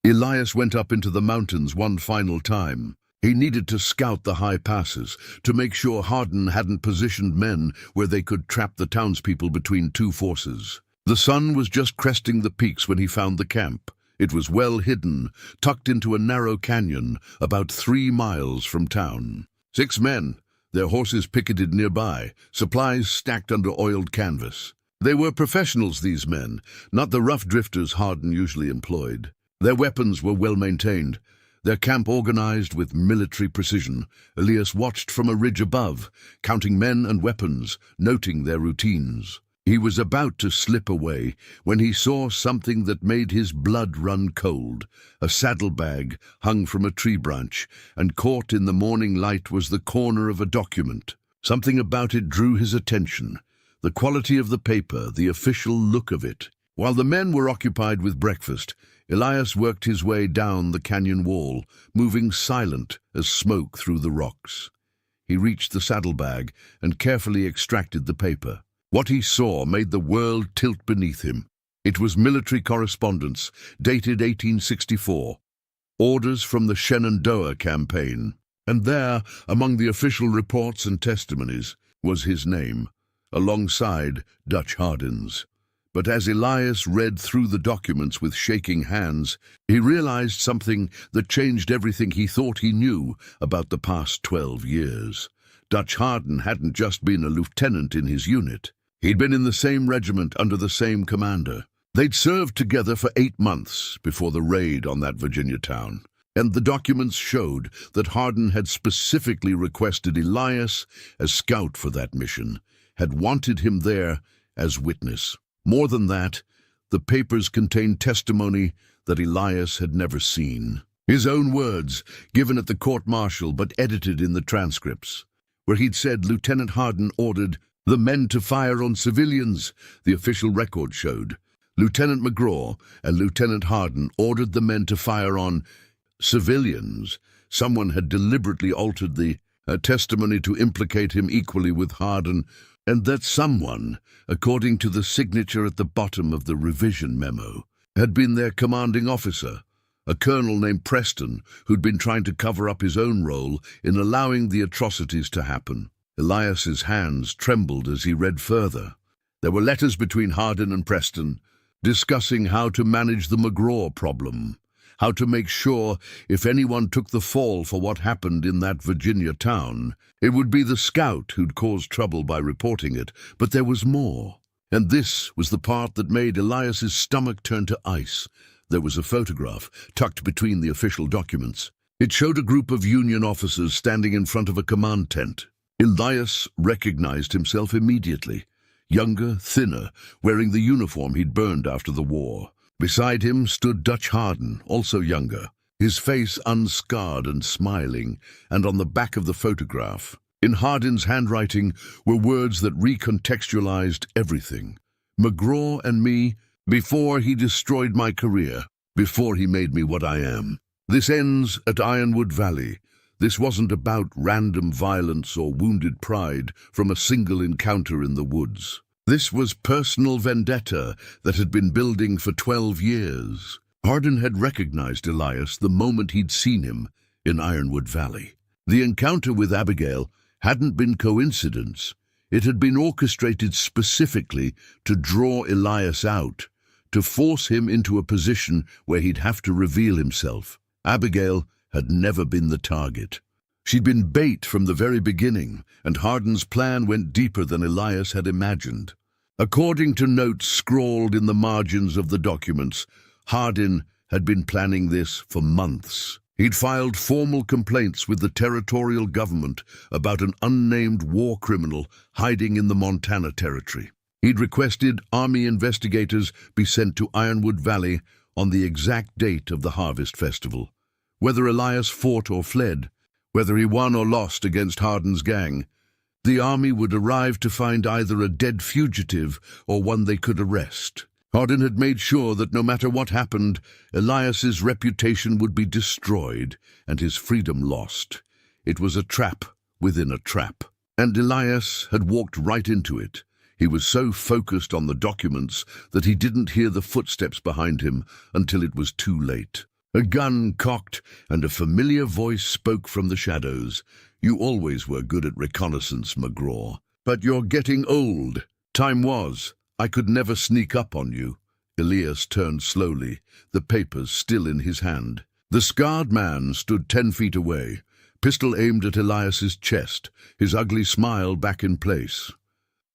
Elias went up into the mountains one final time. He needed to scout the high passes, to make sure Hardin hadn't positioned men where they could trap the townspeople between two forces. The sun was just cresting the peaks when he found the camp. It was well hidden, tucked into a narrow canyon about 3 miles from town. 6 men, their horses picketed nearby, supplies stacked under oiled canvas. They were professionals, these men, not the rough drifters Hardin usually employed. Their weapons were well maintained, their camp organized with military precision. Elias watched from a ridge above, counting men and weapons, noting their routines. He was about to slip away when he saw something that made his blood run cold. A saddlebag hung from a tree branch, and caught in the morning light was the corner of a document. Something about it drew his attention. The quality of the paper, the official look of it. While the men were occupied with breakfast, Elias worked his way down the canyon wall, moving silent as smoke through the rocks. He reached the saddlebag and carefully extracted the paper. What he saw made the world tilt beneath him. It was military correspondence, dated 1864. Orders from the Shenandoah campaign. And there, among the official reports and testimonies, was his name, alongside Dutch Hardin's. But as Elias read through the documents with shaking hands, he realized something that changed everything he thought he knew about the past 12 years. Dutch Hardin hadn't just been a lieutenant in his unit. He'd been in the same regiment under the same commander. They'd served together for 8 months before the raid on that Virginia town. And the documents showed that Hardin had specifically requested Elias as scout for that mission, had wanted him there as witness. More than that, the papers contained testimony that Elias had never seen. His own words, given at the court-martial but edited in the transcripts, where he'd said Lieutenant Hardin ordered the men to fire on civilians, the official record showed. Lieutenant McGraw and Lieutenant Hardin ordered the men to fire on civilians. Someone had deliberately altered the testimony to implicate him equally with Hardin, and that someone, according to the signature at the bottom of the revision memo, had been their commanding officer, a colonel named Preston, who'd been trying to cover up his own role in allowing the atrocities to happen. Elias's hands trembled as he read further. There were letters between Hardin and Preston, discussing how to manage the McGraw problem, how to make sure if anyone took the fall for what happened in that Virginia town, it would be the scout who'd caused trouble by reporting it. But there was more. And this was the part that made Elias's stomach turn to ice. There was a photograph tucked between the official documents. It showed a group of Union officers standing in front of a command tent. Elias recognized himself immediately. Younger, thinner, wearing the uniform he'd burned after the war. Beside him stood Dutch Hardin, also younger, his face unscarred and smiling, and on the back of the photograph, In Hardin's handwriting were words that recontextualized everything. McGraw and me, before he destroyed my career, before he made me what I am. This ends at Ironwood Valley. This wasn't about random violence or wounded pride from a single encounter in the woods. This was personal vendetta that had been building for 12 years. Hardin had recognized Elias the moment he'd seen him in Ironwood Valley. The encounter with Abigail hadn't been coincidence. It had been orchestrated specifically to draw Elias out, to force him into a position where he'd have to reveal himself. Abigail had never been the target. She'd been bait from the very beginning, and Hardin's plan went deeper than Elias had imagined. According to notes scrawled in the margins of the documents, Hardin had been planning this for months. He'd filed formal complaints with the territorial government about an unnamed war criminal hiding in the Montana Territory. He'd requested Army investigators be sent to Ironwood Valley on the exact date of the Harvest Festival. Whether Elias fought or fled, whether he won or lost against Hardin's gang, the Army would arrive to find either a dead fugitive or one they could arrest. Hardin had made sure that no matter what happened, Elias's reputation would be destroyed and his freedom lost. It was a trap within a trap. And Elias had walked right into it. He was so focused on the documents that he didn't hear the footsteps behind him until it was too late. A gun cocked and a familiar voice spoke from the shadows. "You always were good at reconnaissance, McGraw. But you're getting old. Time was. I could never sneak up on you." Elias turned slowly, the papers still in his hand. The scarred man stood 10 feet away, pistol aimed at Elias's chest, his ugly smile back in place.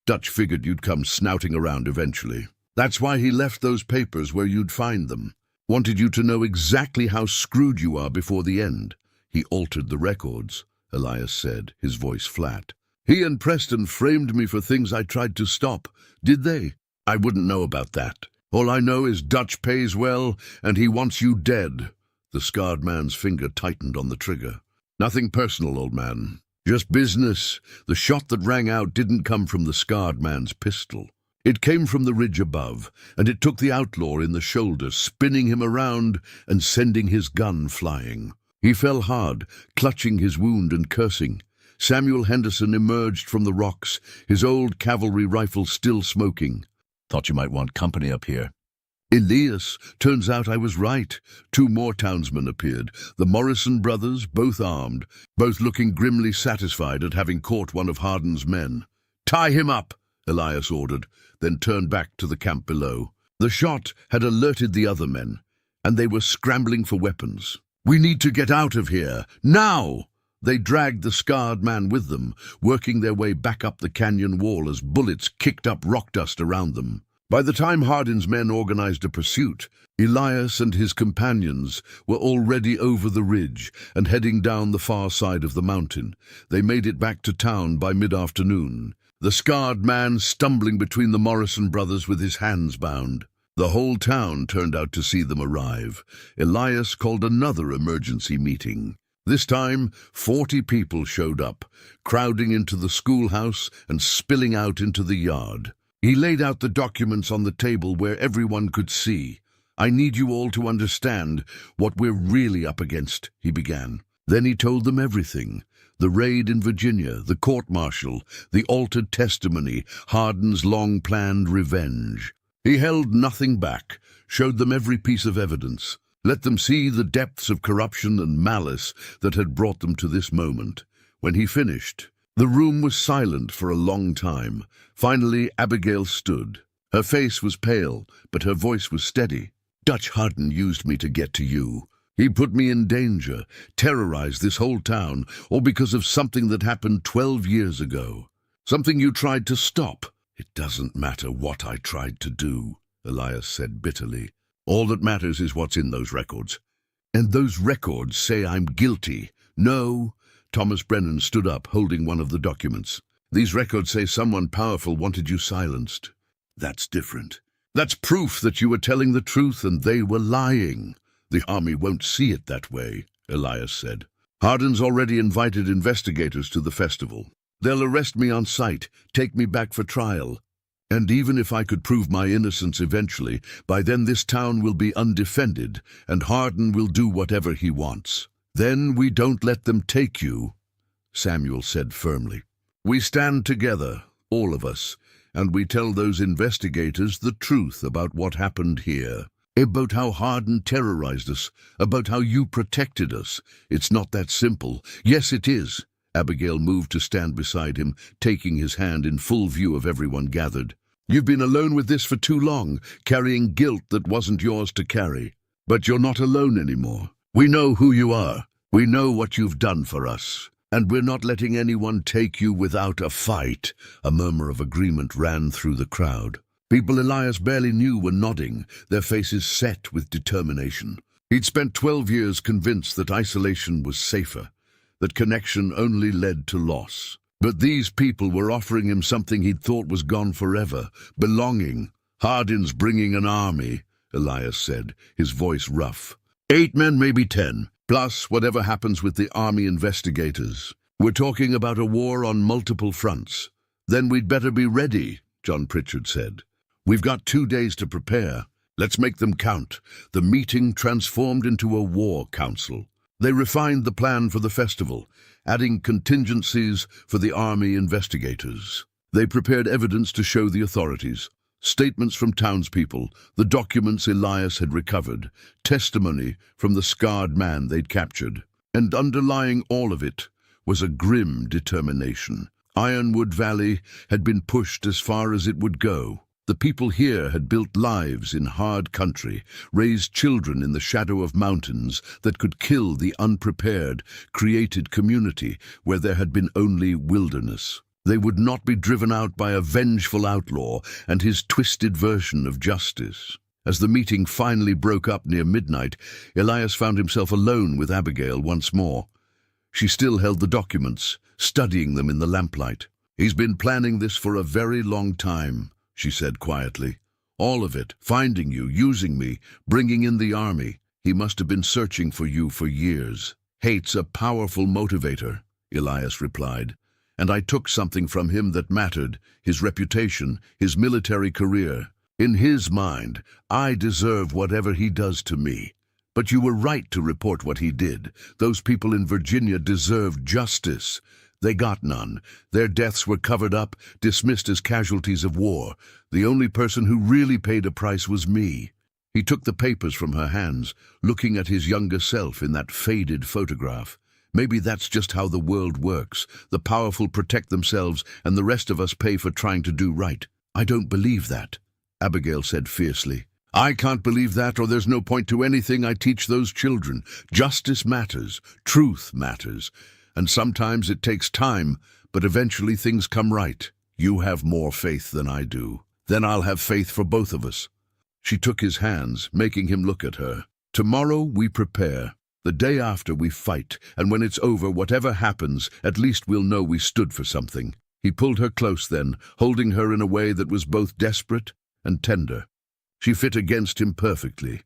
"Dutch figured you'd come snouting around eventually. That's why he left those papers where you'd find them. Wanted you to know exactly how screwed you are before the end. He altered the records," Elias said, his voice flat. "He and Preston framed me for things I tried to stop. Did they? I wouldn't know about that. All I know is Dutch pays well, and he wants you dead." The scarred man's finger tightened on the trigger. "Nothing personal, old man. Just business." The shot that rang out didn't come from the scarred man's pistol. It came from the ridge above, and it took the outlaw in the shoulder, spinning him around and sending his gun flying. He fell hard, clutching his wound and cursing. Samuel Henderson emerged from the rocks, his old cavalry rifle still smoking. "Thought you might want company up here." "Elias, turns out I was right." 2 more townsmen appeared, the Morrison brothers, both armed, both looking grimly satisfied at having caught one of Hardin's men. "Tie him up," Elias ordered, then turned back to the camp below. The shot had alerted the other men, and they were scrambling for weapons. "We need to get out of here, now!" They dragged the scarred man with them, working their way back up the canyon wall as bullets kicked up rock dust around them. By the time Hardin's men organized a pursuit, Elias and his companions were already over the ridge and heading down the far side of the mountain. They made it back to town by mid-afternoon, the scarred man stumbling between the Morrison brothers with his hands bound. The whole town turned out to see them arrive. Elias called another emergency meeting. This time, 40 people showed up, crowding into the schoolhouse and spilling out into the yard. He laid out the documents on the table where everyone could see. "I need you all to understand what we're really up against," he began. Then he told them everything. The raid in Virginia, the court-martial, the altered testimony, Hardin's long-planned revenge. He held nothing back, showed them every piece of evidence. Let them see the depths of corruption and malice that had brought them to this moment. When he finished, the room was silent for a long time. Finally, Abigail stood. Her face was pale, but her voice was steady. "Dutch Hardin used me to get to you. He put me in danger, terrorized this whole town, all because of something that happened 12 years ago. Something you tried to stop." "It doesn't matter what I tried to do," Elias said bitterly. "All that matters is what's in those records. And those records say I'm guilty." "No." Thomas Brennan stood up, holding one of the documents. "These records say someone powerful wanted you silenced. That's different. That's proof that you were telling the truth and they were lying." "The army won't see it that way," Elias said. Hardin's already invited investigators to the festival. They'll arrest me on sight, take me back for trial. And even if I could prove my innocence eventually, by then this town will be undefended, and Hardin will do whatever he wants. Then we don't let them take you, Samuel said firmly. We stand together, all of us, and we tell those investigators the truth about what happened here. About how Hardin terrorized us, about how you protected us. It's not that simple. Yes, it is. Abigail moved to stand beside him, taking his hand in full view of everyone gathered. You've been alone with this for too long, carrying guilt that wasn't yours to carry. But you're not alone anymore. We know who you are. We know what you've done for us. And we're not letting anyone take you without a fight. A murmur of agreement ran through the crowd. People Elias barely knew were nodding, their faces set with determination. He'd spent 12 years convinced that isolation was safer, that connection only led to loss. But these people were offering him something he'd thought was gone forever, belonging. Hardin's bringing an army, Elias said, his voice rough. 8 men, maybe 10, plus whatever happens with the army investigators. We're talking about a war on multiple fronts. Then we'd better be ready, John Pritchard said. We've got 2 days to prepare. Let's make them count. The meeting transformed into a war council. They refined the plan for the festival, adding contingencies for the army investigators. They prepared evidence to show the authorities, statements from townspeople, the documents Elias had recovered, testimony from the scarred man they'd captured. And underlying all of it was a grim determination. Ironwood Valley had been pushed as far as it would go. The people here had built lives in hard country, raised children in the shadow of mountains that could kill the unprepared, created community where there had been only wilderness. They would not be driven out by a vengeful outlaw and his twisted version of justice. As the meeting finally broke up near midnight, Elias found himself alone with Abigail once more. She still held the documents, studying them in the lamplight. He's been planning this for a very long time, she said quietly. All of it, finding you, using me, bringing in the army. He must have been searching for you for years. Hate's a powerful motivator, Elias replied. And I took something from him that mattered, his reputation, his military career. In his mind, I deserve whatever he does to me. But you were right to report what he did. Those people in Virginia deserved justice. They got none. Their deaths were covered up, dismissed as casualties of war. The only person who really paid a price was me. He took the papers from her hands, looking at his younger self in that faded photograph. Maybe that's just how the world works. The powerful protect themselves, and the rest of us pay for trying to do right. I don't believe that, Abigail said fiercely. I can't believe that, or there's no point to anything I teach those children. Justice matters. Truth matters. And sometimes it takes time, but eventually things come right. You have more faith than I do. Then I'll have faith for both of us. She took his hands, making him look at her. Tomorrow we prepare. The day after we fight, and when it's over, whatever happens, at least we'll know we stood for something. He pulled her close then, holding her in a way that was both desperate and tender. She fit against him perfectly,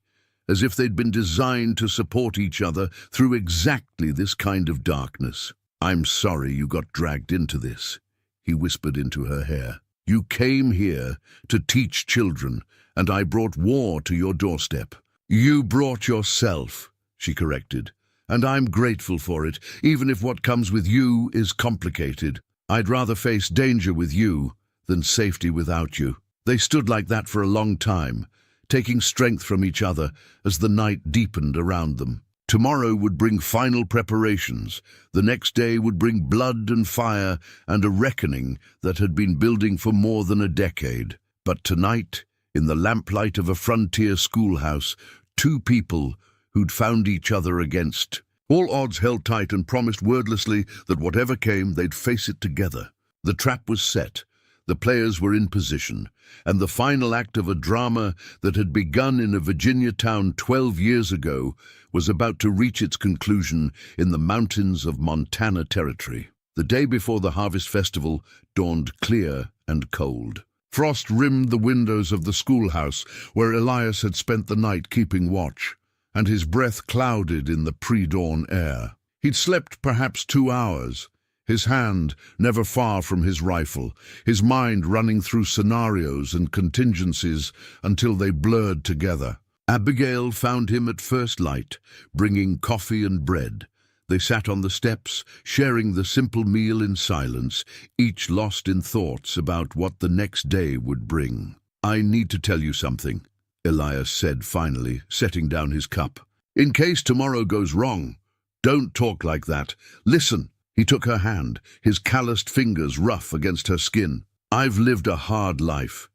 as if they'd been designed to support each other through exactly this kind of darkness. I'm sorry you got dragged into this, he whispered into her hair. You came here to teach children, and I brought war to your doorstep. You brought yourself, she corrected, and I'm grateful for it, even if what comes with you is complicated. I'd rather face danger with you than safety without you. They stood like that for a long time, taking strength from each other as the night deepened around them. Tomorrow would bring final preparations. The next day would bring blood and fire and a reckoning that had been building for more than a decade. But tonight, in the lamplight of a frontier schoolhouse, two people who'd found each other against. All odds held tight and promised wordlessly that whatever came, they'd face it together. The trap was set. The players were in position, and the final act of a drama that had begun in a Virginia town 12 years ago was about to reach its conclusion in the mountains of Montana Territory. The day before the Harvest Festival dawned clear and cold. Frost rimmed the windows of the schoolhouse where Elias had spent the night keeping watch, and his breath clouded in the pre-dawn air. He'd slept perhaps 2 hours, his hand never far from his rifle, his mind running through scenarios and contingencies until they blurred together. Abigail found him at first light, bringing coffee and bread. They sat on the steps, sharing the simple meal in silence, each lost in thoughts about what the next day would bring. "I need to tell you something," Elias said finally, setting down his cup. "In case tomorrow goes wrong, don't talk like that. Listen." He took her hand, his calloused fingers rough against her skin. "I've lived a hard life,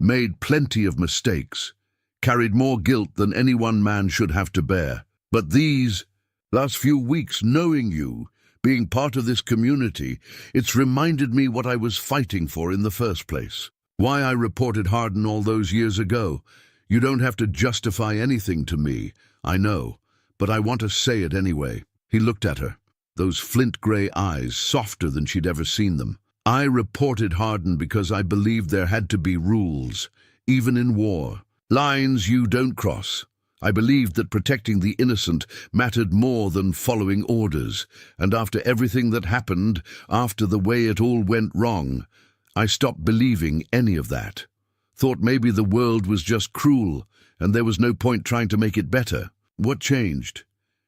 made plenty of mistakes, carried more guilt than any one man should have to bear. But these last few weeks, knowing you, being part of this community, it's reminded me what I was fighting for in the first place. Why I reported Hardin all those years ago. You don't have to justify anything to me, I know, but I want to say it anyway." He looked at her, those flint-grey eyes softer than she'd ever seen them. "I reported Hardin because I believed there had to be rules, even in war. Lines you don't cross. I believed that protecting the innocent mattered more than following orders, and after everything that happened, after the way it all went wrong, I stopped believing any of that. Thought maybe the world was just cruel, and there was no point trying to make it better. What changed?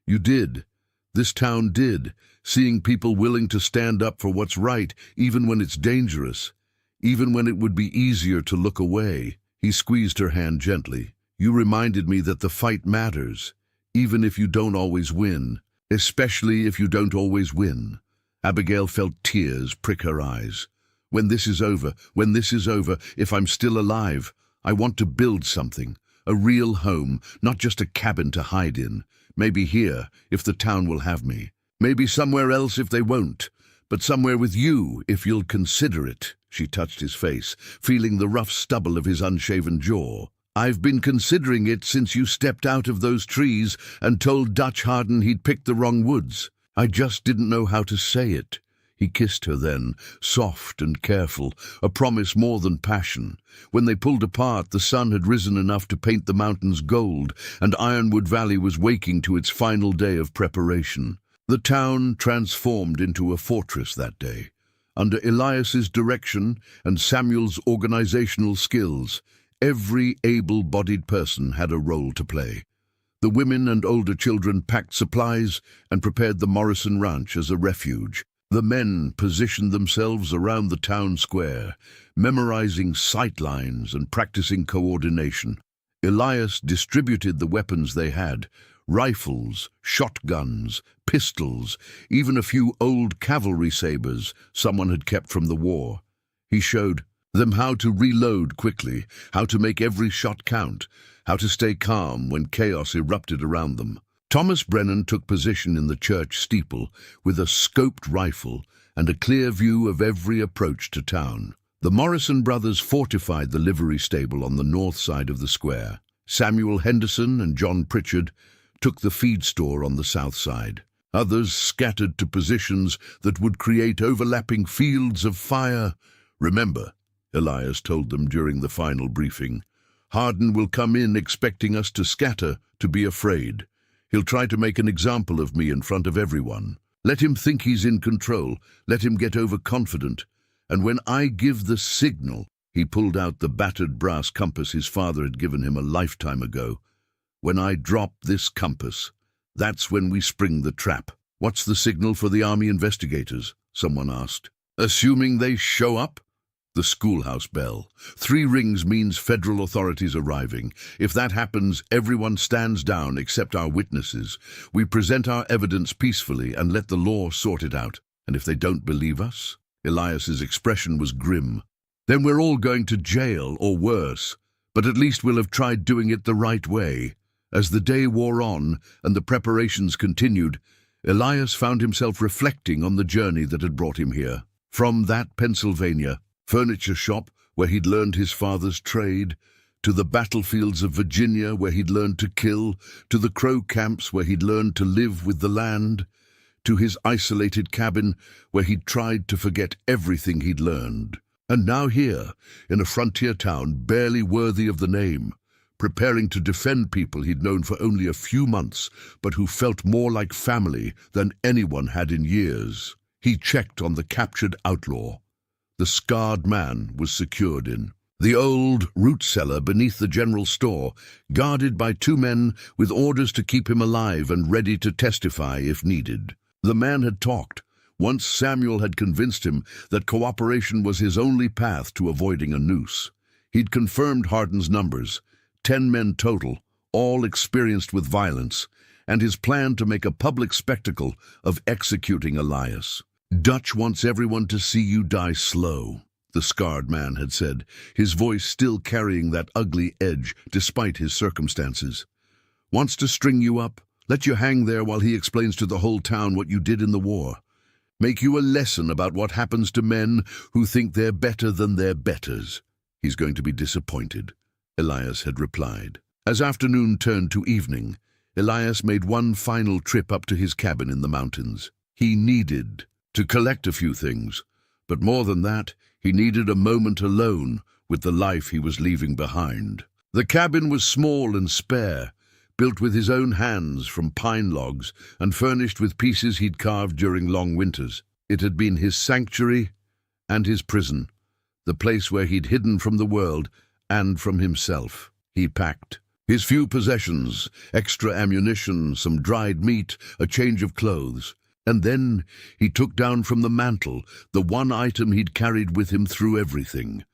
You did. This town did, seeing people willing to stand up for what's right, even when it's dangerous, even when it would be easier to look away." He squeezed her hand gently. "You reminded me that the fight matters, even if you don't always win, especially if you don't always win." Abigail felt tears prick her eyes. When this is over, if I'm still alive, I want to build something, a real home, not just a cabin to hide in. Maybe here, if the town will have me. Maybe somewhere else if they won't, but somewhere with you if you'll consider it." She touched his face, feeling the rough stubble of his unshaven jaw. "I've been considering it since you stepped out of those trees and told Dutch Hardin he'd picked the wrong woods. I just didn't know how to say it." He kissed her then, soft and careful, a promise more than passion. When they pulled apart, the sun had risen enough to paint the mountains gold, and Ironwood Valley was waking to its final day of preparation. The town transformed into a fortress that day. Under Elias's direction and Samuel's organizational skills, every able-bodied person had a role to play. The women and older children packed supplies and prepared the Morrison Ranch as a refuge. The men positioned themselves around the town square, memorizing sight lines and practicing coordination. Elias distributed the weapons they had: rifles, shotguns, pistols, even a few old cavalry sabers someone had kept from the war. He showed them how to reload quickly, how to make every shot count, how to stay calm when chaos erupted around them. Thomas Brennan took position in the church steeple with a scoped rifle and a clear view of every approach to town. The Morrison brothers fortified the livery stable on the north side of the square. Samuel Henderson and John Pritchard took the feed store on the south side. Others scattered to positions that would create overlapping fields of fire. "Remember," Elias told them during the final briefing, "Hardin will come in expecting us to scatter, to be afraid. He'll try to make an example of me in front of everyone. Let him think he's in control. Let him get overconfident. And when I give the signal," he pulled out the battered brass compass his father had given him a lifetime ago, "when I drop this compass, that's when we spring the trap." "What's the signal for the army investigators?" someone asked. "Assuming they show up?" "The schoolhouse bell. 3 rings means federal authorities arriving. If that happens, everyone stands down except our witnesses. We present our evidence peacefully and let the law sort it out. And if they don't believe us?" Elias's expression was grim. "Then we're all going to jail, or worse. But at least we'll have tried doing it the right way." As the day wore on and the preparations continued, Elias found himself reflecting on the journey that had brought him here. From that Pennsylvania furniture shop where he'd learned his father's trade, to the battlefields of Virginia where he'd learned to kill, to the Crow camps where he'd learned to live with the land, to his isolated cabin where he'd tried to forget everything he'd learned. And now here, in a frontier town barely worthy of the name, preparing to defend people he'd known for only a few months, but who felt more like family than anyone had in years. He checked on the captured outlaw. The scarred man was secured in the old root cellar beneath the general store, guarded by 2 men with orders to keep him alive and ready to testify if needed. The man had talked. Once Samuel had convinced him that cooperation was his only path to avoiding a noose. He'd confirmed Hardin's numbers, 10 men total, all experienced with violence, and his plan to make a public spectacle of executing Elias. "Dutch wants everyone to see you die slow," the scarred man had said, his voice still carrying that ugly edge despite his circumstances. "Wants to string you up, let you hang there while he explains to the whole town what you did in the war. Make you a lesson about what happens to men who think they're better than their betters." "He's going to be disappointed," Elias had replied. As afternoon turned to evening, Elias made one final trip up to his cabin in the mountains. He needed to collect a few things, but more than that, he needed a moment alone with the life he was leaving behind. The cabin was small and spare, built with his own hands from pine logs and furnished with pieces he'd carved during long winters. It had been his sanctuary and his prison, the place where he'd hidden from the world and from himself. He packed his few possessions, extra ammunition, some dried meat, a change of clothes. And then he took down from the mantel the one item he'd carried with him through everything,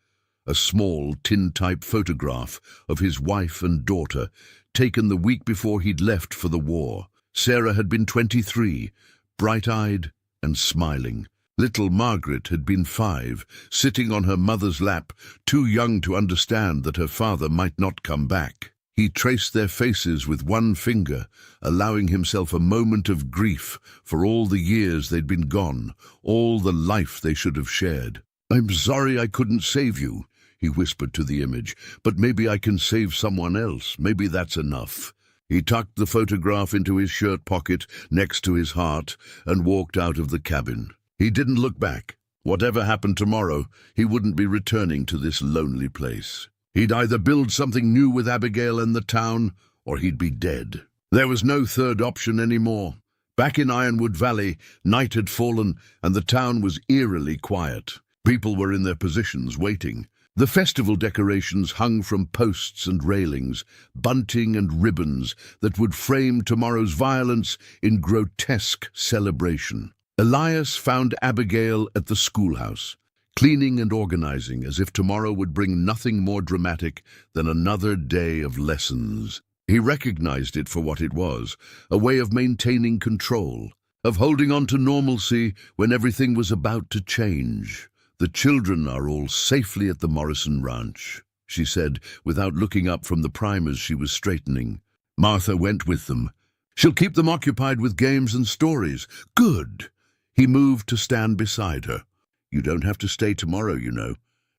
a small tin-type photograph of his wife and daughter, taken the week before he'd left for the war. Sarah had been 23, bright-eyed and smiling. Little Margaret had been 5, sitting on her mother's lap, too young to understand that her father might not come back. He traced their faces with one finger, allowing himself a moment of grief for all the years they'd been gone, all the life they should have shared. "I'm sorry I couldn't save you," he whispered to the image, "but maybe I can save someone else. Maybe that's enough." He tucked the photograph into his shirt pocket next to his heart and walked out of the cabin. He didn't look back. Whatever happened tomorrow, he wouldn't be returning to this lonely place. He'd either build something new with Abigail and the town, or he'd be dead. There was no third option anymore. Back in Ironwood Valley, night had fallen, and the town was eerily quiet. People were in their positions, waiting. The festival decorations hung from posts and railings, bunting and ribbons that would frame tomorrow's violence in grotesque celebration. Elias found Abigail at the schoolhouse, cleaning and organizing as if tomorrow would bring nothing more dramatic than another day of lessons. He recognized it for what it was, a way of maintaining control, of holding on to normalcy when everything was about to change. "The children are all safely at the Morrison Ranch," she said, without looking up from the primers she was straightening. "Martha went with them. She'll keep them occupied with games and stories." "Good." He moved to stand beside her. "You don't have to stay tomorrow, you know.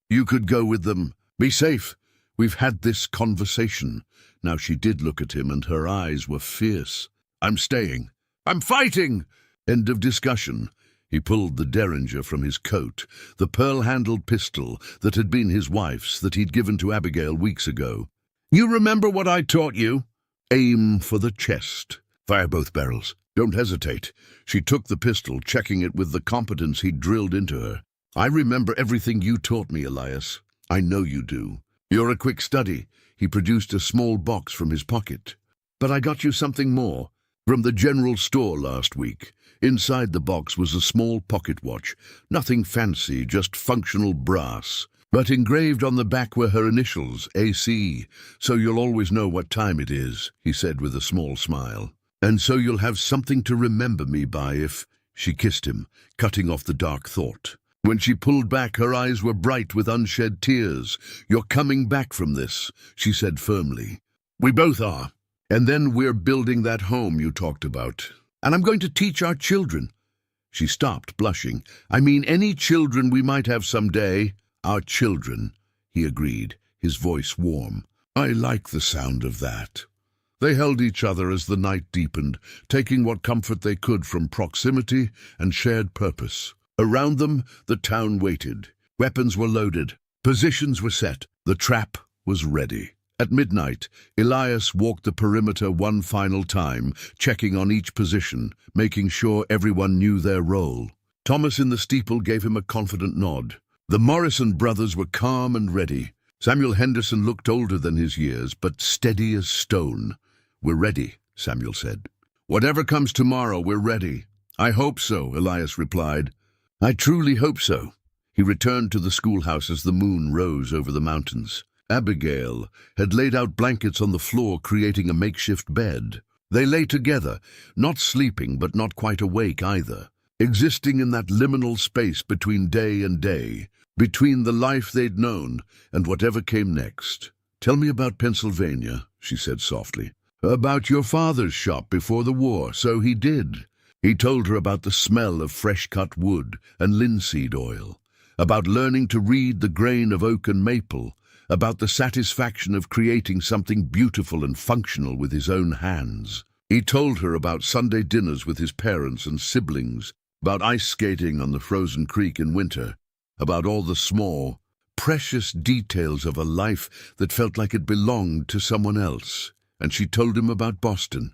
You could go with them. Be safe. We've had this conversation." Now she did look at him, and her eyes were fierce. "I'm staying. I'm fighting." End of discussion. He pulled the derringer from his coat, the pearl-handled pistol that had been his wife's that he'd given to Abigail weeks ago. "You remember what I taught you? Aim for the chest. Fire both barrels. Don't hesitate." She took the pistol, checking it with the competence he'd drilled into her. "I remember everything you taught me, Elias. I know you do. You're a quick study." He produced a small box from his pocket. "But I got you something more. From the general store last week." Inside the box was a small pocket watch. Nothing fancy, just functional brass. But engraved on the back were her initials, AC. "So you'll always know what time it is," he said with a small smile. "And so you'll have something to remember me by if—" She kissed him, cutting off the dark thought. When she pulled back, her eyes were bright with unshed tears. "You're coming back from this," she said firmly. "We both are. And then we're building that home you talked about. And I'm going to teach our children." She stopped, blushing. "I mean any children we might have someday." "Our children," he agreed, his voice warm. "I like the sound of that." They held each other as the night deepened, taking what comfort they could from proximity and shared purpose. Around them, the town waited. Weapons were loaded. Positions were set. The trap was ready. At midnight, Elias walked the perimeter one final time, checking on each position, making sure everyone knew their role. Thomas in the steeple gave him a confident nod. The Morrison brothers were calm and ready. Samuel Henderson looked older than his years, but steady as stone. "We're ready," Samuel said. "Whatever comes tomorrow, we're ready." "I hope so," Elias replied. "I truly hope so." He returned to the schoolhouse as the moon rose over the mountains. Abigail had laid out blankets on the floor, creating a makeshift bed. They lay together, not sleeping but not quite awake either, existing in that liminal space between day and day, between the life they'd known and whatever came next. "Tell me about Pennsylvania," she said softly. "About your father's shop before the war." So he did. He told her about the smell of fresh-cut wood and linseed oil, about learning to read the grain of oak and maple, about the satisfaction of creating something beautiful and functional with his own hands. He told her about Sunday dinners with his parents and siblings, about ice skating on the frozen creek in winter, about all the small, precious details of a life that felt like it belonged to someone else. And she told him about Boston,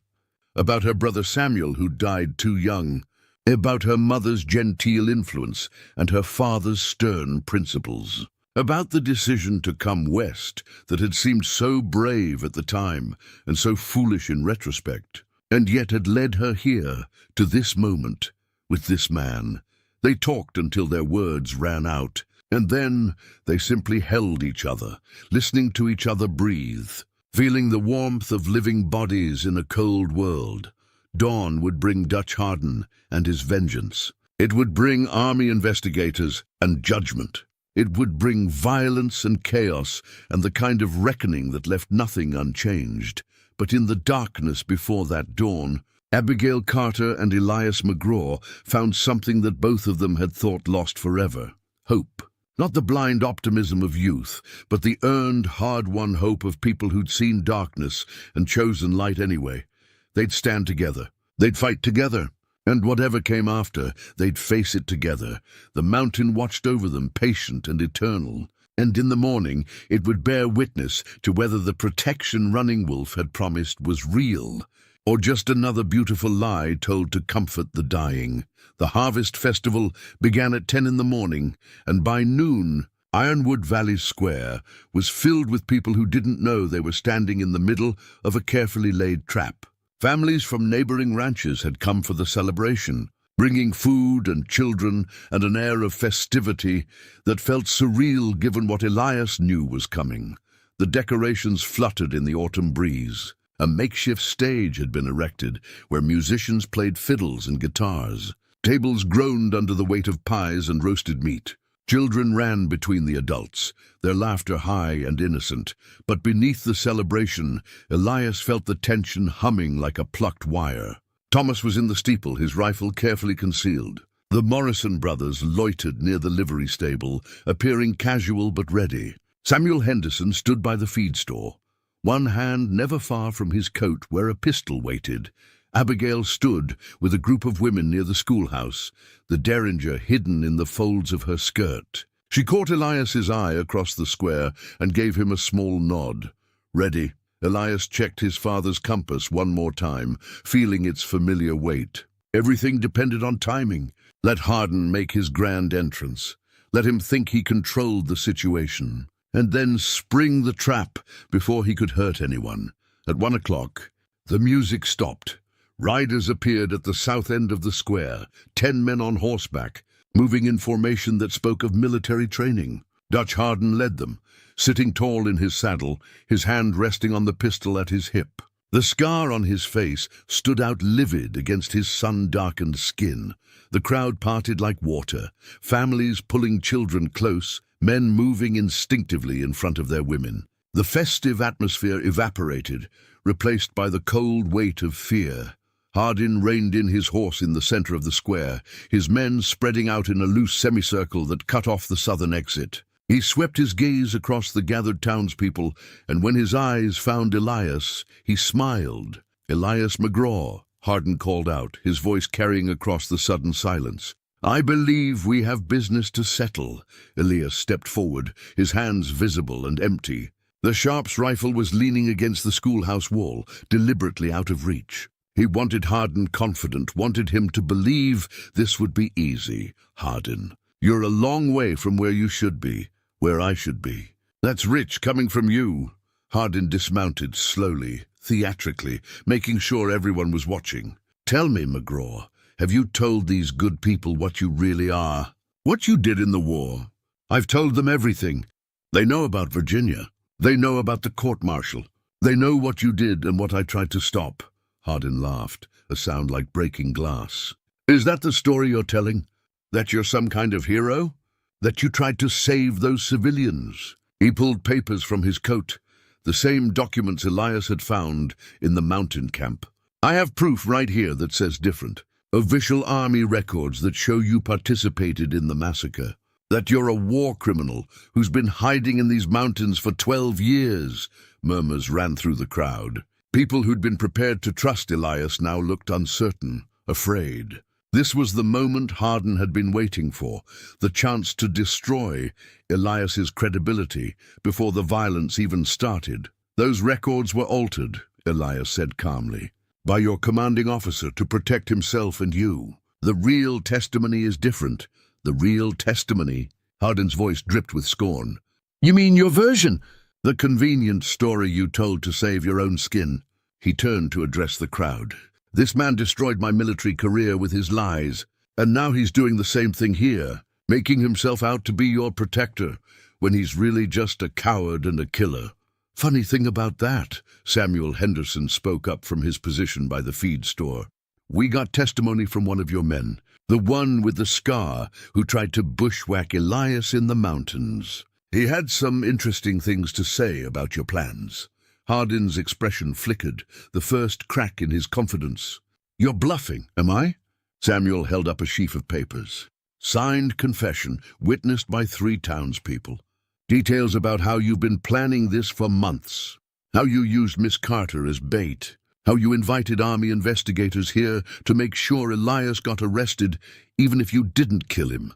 about her brother Samuel, who died too young, about her mother's genteel influence and her father's stern principles, about the decision to come west that had seemed so brave at the time and so foolish in retrospect, and yet had led her here to this moment with this man. They talked until their words ran out, and then they simply held each other, listening to each other breathe, feeling the warmth of living bodies in a cold world. Dawn would bring Dutch Harden and his vengeance. It would bring army investigators and judgment. It would bring violence and chaos and the kind of reckoning that left nothing unchanged. But in the darkness before that dawn, Abigail Carter and Elias McGraw found something that both of them had thought lost forever: hope. Not the blind optimism of youth, but the earned, hard-won hope of people who'd seen darkness and chosen light anyway. They'd stand together. They'd fight together. And whatever came after, they'd face it together. The mountain watched over them, patient and eternal. And in the morning, it would bear witness to whether the protection Running Wolf had promised was real, or just another beautiful lie told to comfort the dying. The Harvest Festival began at 10 in the morning, and by noon, Ironwood Valley Square was filled with people who didn't know they were standing in the middle of a carefully laid trap. Families from neighboring ranches had come for the celebration, bringing food and children and an air of festivity that felt surreal given what Elias knew was coming. The decorations fluttered in the autumn breeze. A makeshift stage had been erected where musicians played fiddles and guitars. Tables groaned under the weight of pies and roasted meat. Children ran between the adults, their laughter high and innocent. But beneath the celebration, Elias felt the tension humming like a plucked wire. Thomas was in the steeple, his rifle carefully concealed. The Morrison brothers loitered near the livery stable, appearing casual but ready. Samuel Henderson stood by the feed store, one hand never far from his coat where a pistol waited. Abigail stood with a group of women near the schoolhouse, the derringer hidden in the folds of her skirt. She caught Elias's eye across the square and gave him a small nod. Ready. Elias checked his father's compass one more time, feeling its familiar weight. Everything depended on timing. Let Harden make his grand entrance. Let him think he controlled the situation, and then spring the trap before he could hurt anyone. At 1 o'clock, the music stopped. Riders appeared at the south end of the square, 10 men on horseback, moving in formation that spoke of military training. Dutch Harden led them, sitting tall in his saddle, his hand resting on the pistol at his hip. The scar on his face stood out livid against his sun-darkened skin. The crowd parted like water, families pulling children close, men moving instinctively in front of their women. The festive atmosphere evaporated, replaced by the cold weight of fear. Hardin reined in his horse in the center of the square, his men spreading out in a loose semicircle that cut off the southern exit. He swept his gaze across the gathered townspeople, and when his eyes found Elias, he smiled. "Elias McGraw," Hardin called out, his voice carrying across the sudden silence. "I believe we have business to settle." Elias stepped forward, his hands visible and empty. The sharp's rifle was leaning against the schoolhouse wall, deliberately out of reach. He wanted Hardin confident, wanted him to believe this would be easy. Hardin, you're a long way from where you should be, where I should be. That's rich coming from you. Hardin dismounted slowly, theatrically, making sure everyone was watching. Tell me, McGraw, have you told these good people what you really are? What you did in the war? I've told them everything. They know about Virginia. They know about the court-martial. They know what you did and what I tried to stop. Hardin laughed, a sound like breaking glass. Is that the story you're telling? That you're some kind of hero? That you tried to save those civilians? He pulled papers from his coat, the same documents Elias had found in the mountain camp. I have proof right here that says different. Official army records that show you participated in the massacre. That you're a war criminal who's been hiding in these mountains for 12 years, murmurs ran through the crowd. People who'd been prepared to trust Elias now looked uncertain, afraid. This was the moment Hardin had been waiting for, the chance to destroy Elias's credibility before the violence even started. Those records were altered, Elias said calmly, by your commanding officer to protect himself and you. The real testimony is different. The real testimony. Hardin's voice dripped with scorn. You mean your version? The convenient story you told to save your own skin. He turned to address the crowd. This man destroyed my military career with his lies, and now he's doing the same thing here, making himself out to be your protector, when he's really just a coward and a killer. Funny thing about that, Samuel Henderson spoke up from his position by the feed store. We got testimony from one of your men, the one with the scar who tried to bushwhack Elias in the mountains. He had some interesting things to say about your plans. Hardin's expression flickered, the first crack in his confidence. You're bluffing, am I? Samuel held up a sheaf of papers. Signed confession, witnessed by 3 townspeople. Details about how you've been planning this for months. How you used Miss Carter as bait. How you invited army investigators here to make sure Elias got arrested, even if you didn't kill him.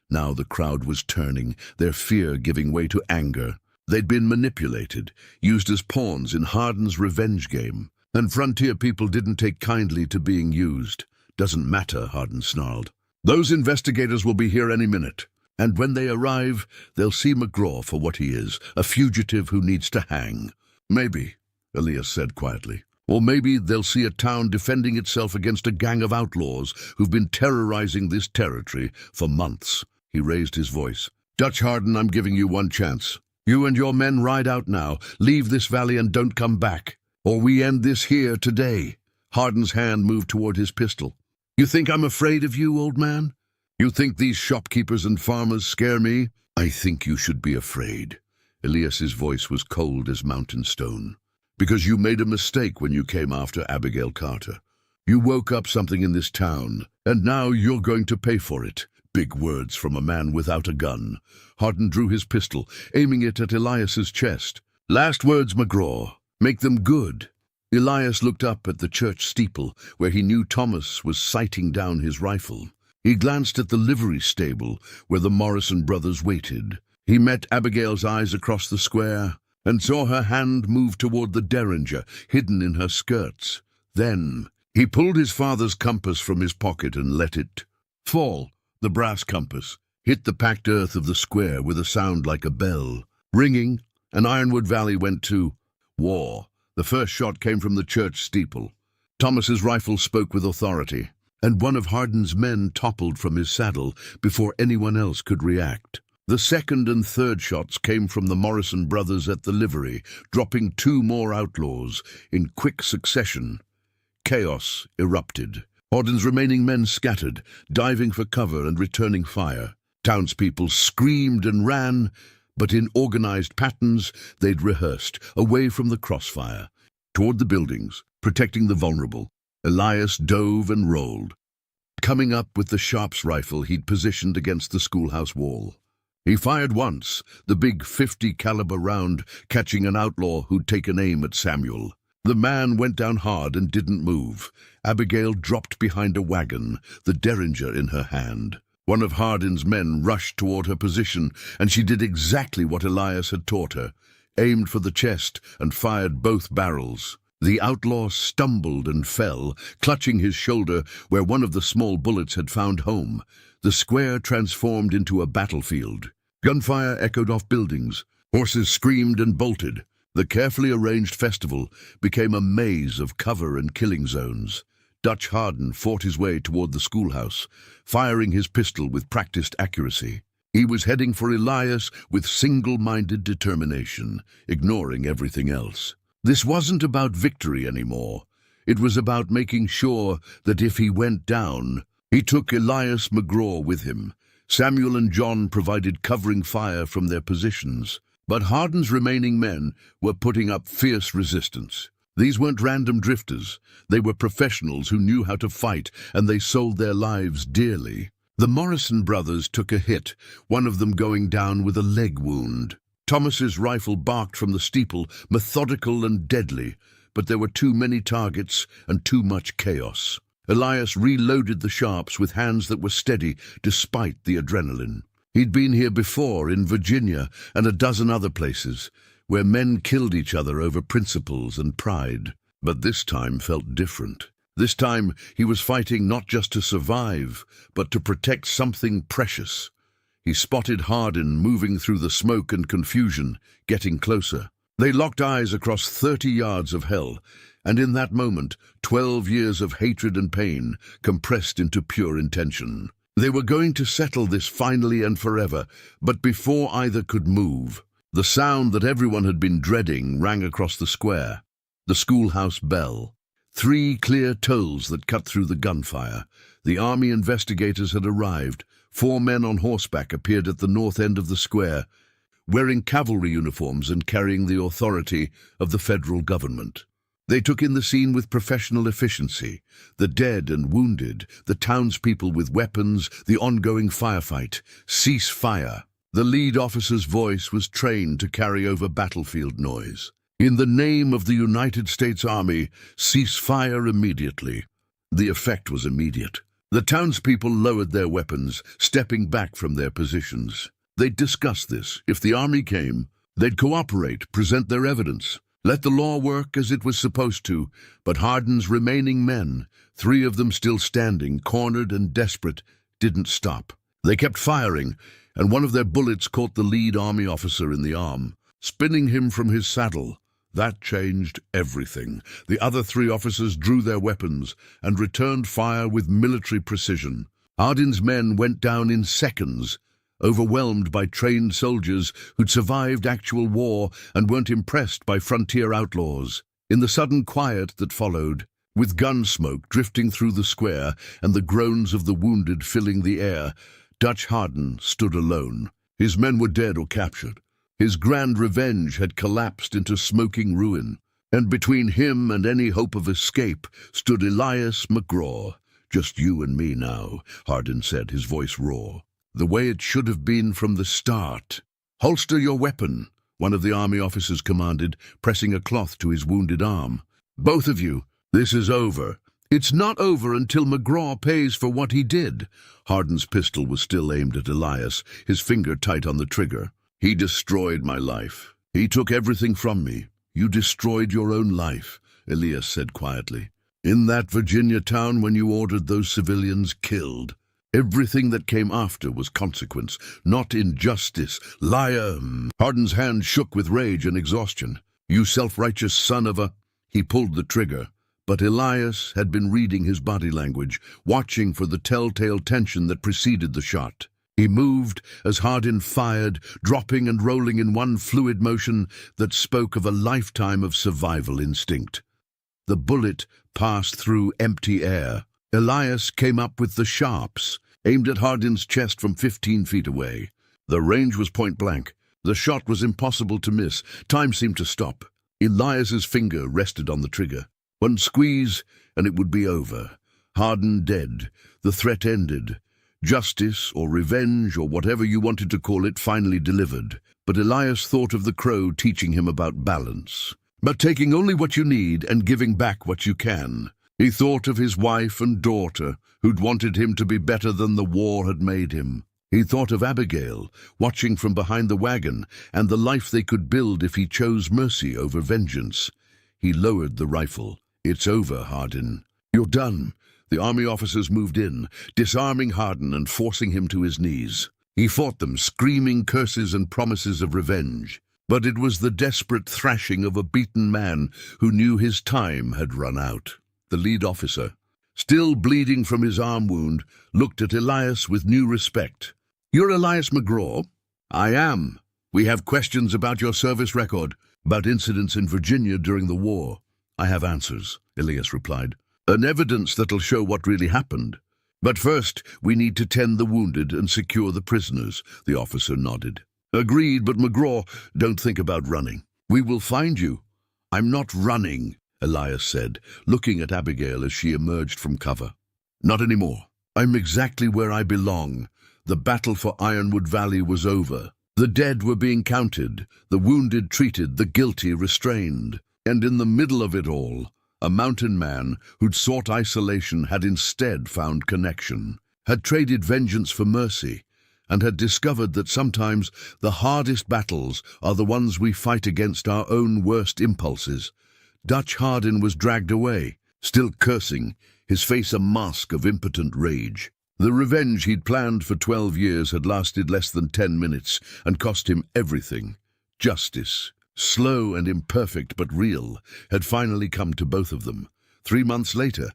Now the crowd was turning, their fear giving way to anger. They'd been manipulated, used as pawns in Hardin's revenge game. And frontier people didn't take kindly to being used. Doesn't matter, Hardin snarled. Those investigators will be here any minute. And when they arrive, they'll see McGraw for what he is, a fugitive who needs to hang. Maybe, Elias said quietly. Or maybe they'll see a town defending itself against a gang of outlaws who've been terrorizing this territory for months. He raised his voice. Dutch Hardin, I'm giving you one chance. You and your men ride out now, leave this valley and don't come back. Or we end this here today. Hardin's hand moved toward his pistol. You think I'm afraid of you, old man? You think these shopkeepers and farmers scare me? I think you should be afraid. Elias's voice was cold as mountain stone. Because you made a mistake when you came after Abigail Carter. You woke up something in this town, and now you're going to pay for it. Big words from a man without a gun. Hardin drew his pistol, aiming it at Elias's chest. Last words, McGraw. Make them good. Elias looked up at the church steeple, where he knew Thomas was sighting down his rifle. He glanced at the livery stable, where the Morrison brothers waited. He met Abigail's eyes across the square, and saw her hand move toward the derringer, hidden in her skirts. Then he pulled his father's compass from his pocket and let it fall. The brass compass hit the packed earth of the square with a sound like a bell. Ringing, and Ironwood Valley went to war. The first shot came from the church steeple. Thomas's rifle spoke with authority, and one of Hardin's men toppled from his saddle before anyone else could react. The second and third shots came from the Morrison brothers at the livery, dropping 2 more outlaws in quick succession. Chaos erupted. Hardin's remaining men scattered, diving for cover and returning fire. Townspeople screamed and ran, but in organized patterns they'd rehearsed, away from the crossfire, toward the buildings, protecting the vulnerable. Elias dove and rolled, coming up with the sharp's rifle he'd positioned against the schoolhouse wall. He fired once, the big .50 caliber round catching an outlaw who'd taken aim at Samuel. The man went down hard and didn't move. Abigail dropped behind a wagon, the derringer in her hand. One of Hardin's men rushed toward her position, and she did exactly what Elias had taught her. aimed for the chest, and fired both barrels. The outlaw stumbled and fell, clutching his shoulder where one of the small bullets had found home. The square transformed into a battlefield. Gunfire echoed off buildings. Horses screamed and bolted. The carefully arranged festival became a maze of cover and killing zones. Dutch Harden fought his way toward the schoolhouse, firing his pistol with practiced accuracy. He was heading for Elias with single-minded determination, ignoring everything else. This wasn't about victory anymore. It was about making sure that if he went down, he took Elias McGraw with him. Samuel and John provided covering fire from their positions, but Harden's remaining men were putting up fierce resistance. These weren't random drifters. They were professionals who knew how to fight, and they sold their lives dearly. The Morrison brothers took a hit, one of them going down with a leg wound. Thomas's rifle barked from the steeple, methodical and deadly, but there were too many targets and too much chaos. Elias reloaded the sharps with hands that were steady despite the adrenaline. He'd been here before, in Virginia and a dozen other places, where men killed each other over principles and pride. But this time felt different. This time he was fighting not just to survive, but to protect something precious. He spotted Harden moving through the smoke and confusion, getting closer. They locked eyes across 30 yards of hell, and in that moment, 12 years of hatred and pain compressed into pure intention. They were going to settle this finally and forever, but before either could move, the sound that everyone had been dreading rang across the square. The schoolhouse bell. 3 clear tolls that cut through the gunfire. The army investigators had arrived. 4 men on horseback appeared at the north end of the square, wearing cavalry uniforms and carrying the authority of the federal government. They took in the scene with professional efficiency. The dead and wounded, the townspeople with weapons, the ongoing firefight. Cease fire. The lead officer's voice was trained to carry over battlefield noise. In the name of the United States Army, cease fire immediately. The effect was immediate. The townspeople lowered their weapons, stepping back from their positions. They'd discuss this. If the army came, they'd cooperate, present their evidence. Let the law work as it was supposed to, but Harden's remaining men, 3 of them still standing, cornered and desperate, didn't stop. They kept firing, and one of their bullets caught the lead army officer in the arm, spinning him from his saddle. That changed everything. The other 3 officers drew their weapons and returned fire with military precision. Harden's men went down in seconds, overwhelmed by trained soldiers who'd survived actual war and weren't impressed by frontier outlaws. In the sudden quiet that followed, with gun smoke drifting through the square and the groans of the wounded filling the air, Dutch Harden stood alone. His men were dead or captured. His grand revenge had collapsed into smoking ruin, and between him and any hope of escape stood Elias McGraw. "Just you and me now," Harden said, his voice raw. "The way it should have been from the start." "Holster your weapon," one of the army officers commanded, pressing a cloth to his wounded arm. "Both of you, this is over." "It's not over until McGraw pays for what he did." Harden's pistol was still aimed at Elias, his finger tight on the trigger. "He destroyed my life. He took everything from me. You destroyed your own life," Elias said quietly. "In that Virginia town when you ordered those civilians killed. Everything that came after was consequence, not injustice. Liar!" Harden's hand shook with rage and exhaustion. "You self-righteous son of a—" He pulled the trigger, but Elias had been reading his body language, watching for the telltale tension that preceded the shot. He moved as Harden fired, dropping and rolling in one fluid motion that spoke of a lifetime of survival instinct. The bullet passed through empty air. Elias came up with the sharps, aimed at Harden's chest from 15 feet away. The range was point blank. The shot was impossible to miss. Time seemed to stop. Elias's finger rested on the trigger. One squeeze, and it would be over. Harden dead. The threat ended. Justice, or revenge, or whatever you wanted to call it, finally delivered. But Elias thought of the crow teaching him about balance. But taking only what you need and giving back what you can. He thought of his wife and daughter, who'd wanted him to be better than the war had made him. He thought of Abigail, watching from behind the wagon, and the life they could build if he chose mercy over vengeance. He lowered the rifle. "It's over, Hardin. You're done." The army officers moved in, disarming Hardin and forcing him to his knees. He fought them, screaming curses and promises of revenge. But it was the desperate thrashing of a beaten man who knew his time had run out. The lead officer, still bleeding from his arm wound, looked at Elias with new respect. "You're Elias McGraw?" "I am. We have questions about your service record, about incidents in Virginia during the war." "I have answers," Elias replied. "And evidence that'll show what really happened. But first, we need to tend the wounded and secure the prisoners." The officer nodded. "Agreed, but McGraw, don't think about running. We will find you." "I'm not running," Elias said, looking at Abigail as she emerged from cover. "Not anymore. I'm exactly where I belong. The battle for Ironwood Valley was over. The dead were being counted, the wounded treated, the guilty restrained. And in the middle of it all, a mountain man who'd sought isolation had instead found connection, had traded vengeance for mercy, and had discovered that sometimes the hardest battles are the ones we fight against our own worst impulses. Dutch Hardin was dragged away, still cursing, his face a mask of impotent rage. The revenge he'd planned for 12 years had lasted less than 10 minutes and cost him everything. Justice, slow and imperfect but real, had finally come to both of them. 3 months later,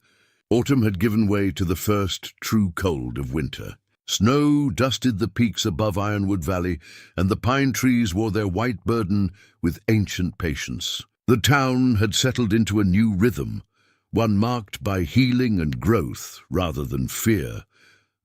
autumn had given way to the first true cold of winter. Snow dusted the peaks above Ironwood Valley, and the pine trees wore their white burden with ancient patience. The town had settled into a new rhythm, one marked by healing and growth rather than fear.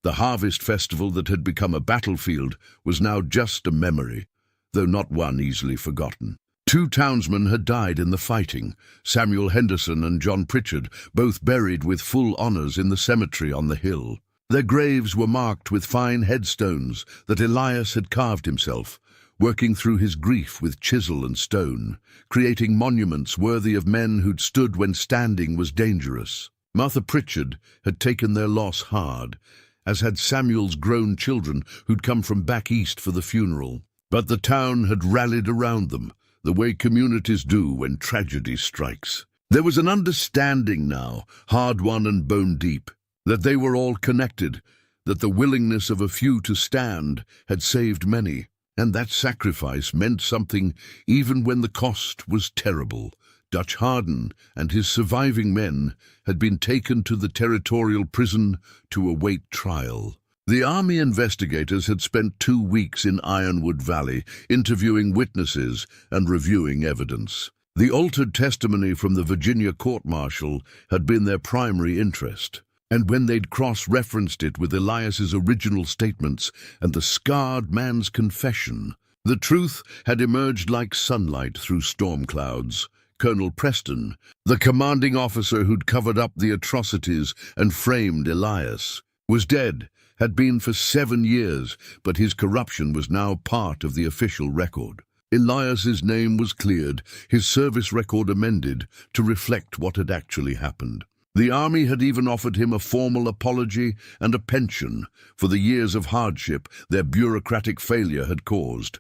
The harvest festival that had become a battlefield was now just a memory, though not one easily forgotten. 2 townsmen had died in the fighting, Samuel Henderson and John Pritchard, both buried with full honors in the cemetery on the hill. Their graves were marked with fine headstones that Elias had carved himself, working through his grief with chisel and stone, creating monuments worthy of men who'd stood when standing was dangerous. Martha Pritchard had taken their loss hard, as had Samuel's grown children who'd come from back east for the funeral. But the town had rallied around them, the way communities do when tragedy strikes. There was an understanding now, hard-won and bone-deep, that they were all connected, that the willingness of a few to stand had saved many, and that sacrifice meant something even when the cost was terrible. Dutch Hardin and his surviving men had been taken to the territorial prison to await trial. The army investigators had spent 2 weeks in Ironwood Valley, interviewing witnesses and reviewing evidence. The altered testimony from the Virginia court-martial had been their primary interest, and when they'd cross-referenced it with Elias's original statements and the scarred man's confession, the truth had emerged like sunlight through storm clouds. Colonel Preston, the commanding officer who'd covered up the atrocities and framed Elias, was dead, had been for 7 years, but his corruption was now part of the official record. Elias's name was cleared, his service record amended to reflect what had actually happened. The army had even offered him a formal apology and a pension for the years of hardship their bureaucratic failure had caused.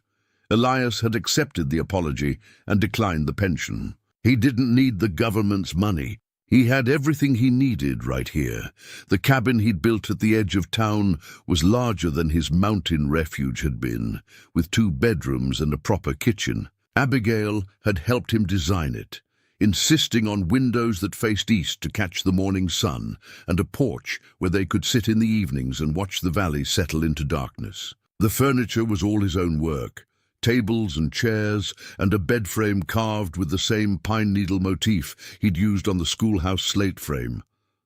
Elias had accepted the apology and declined the pension. He didn't need the government's money. He had everything he needed right here. The cabin he'd built at the edge of town was larger than his mountain refuge had been, with 2 bedrooms and a proper kitchen. Abigail had helped him design it, insisting on windows that faced east to catch the morning sun, and a porch where they could sit in the evenings and watch the valley settle into darkness. The furniture was all his own work. Tables and chairs, and a bed frame carved with the same pine needle motif he'd used on the schoolhouse slate frame.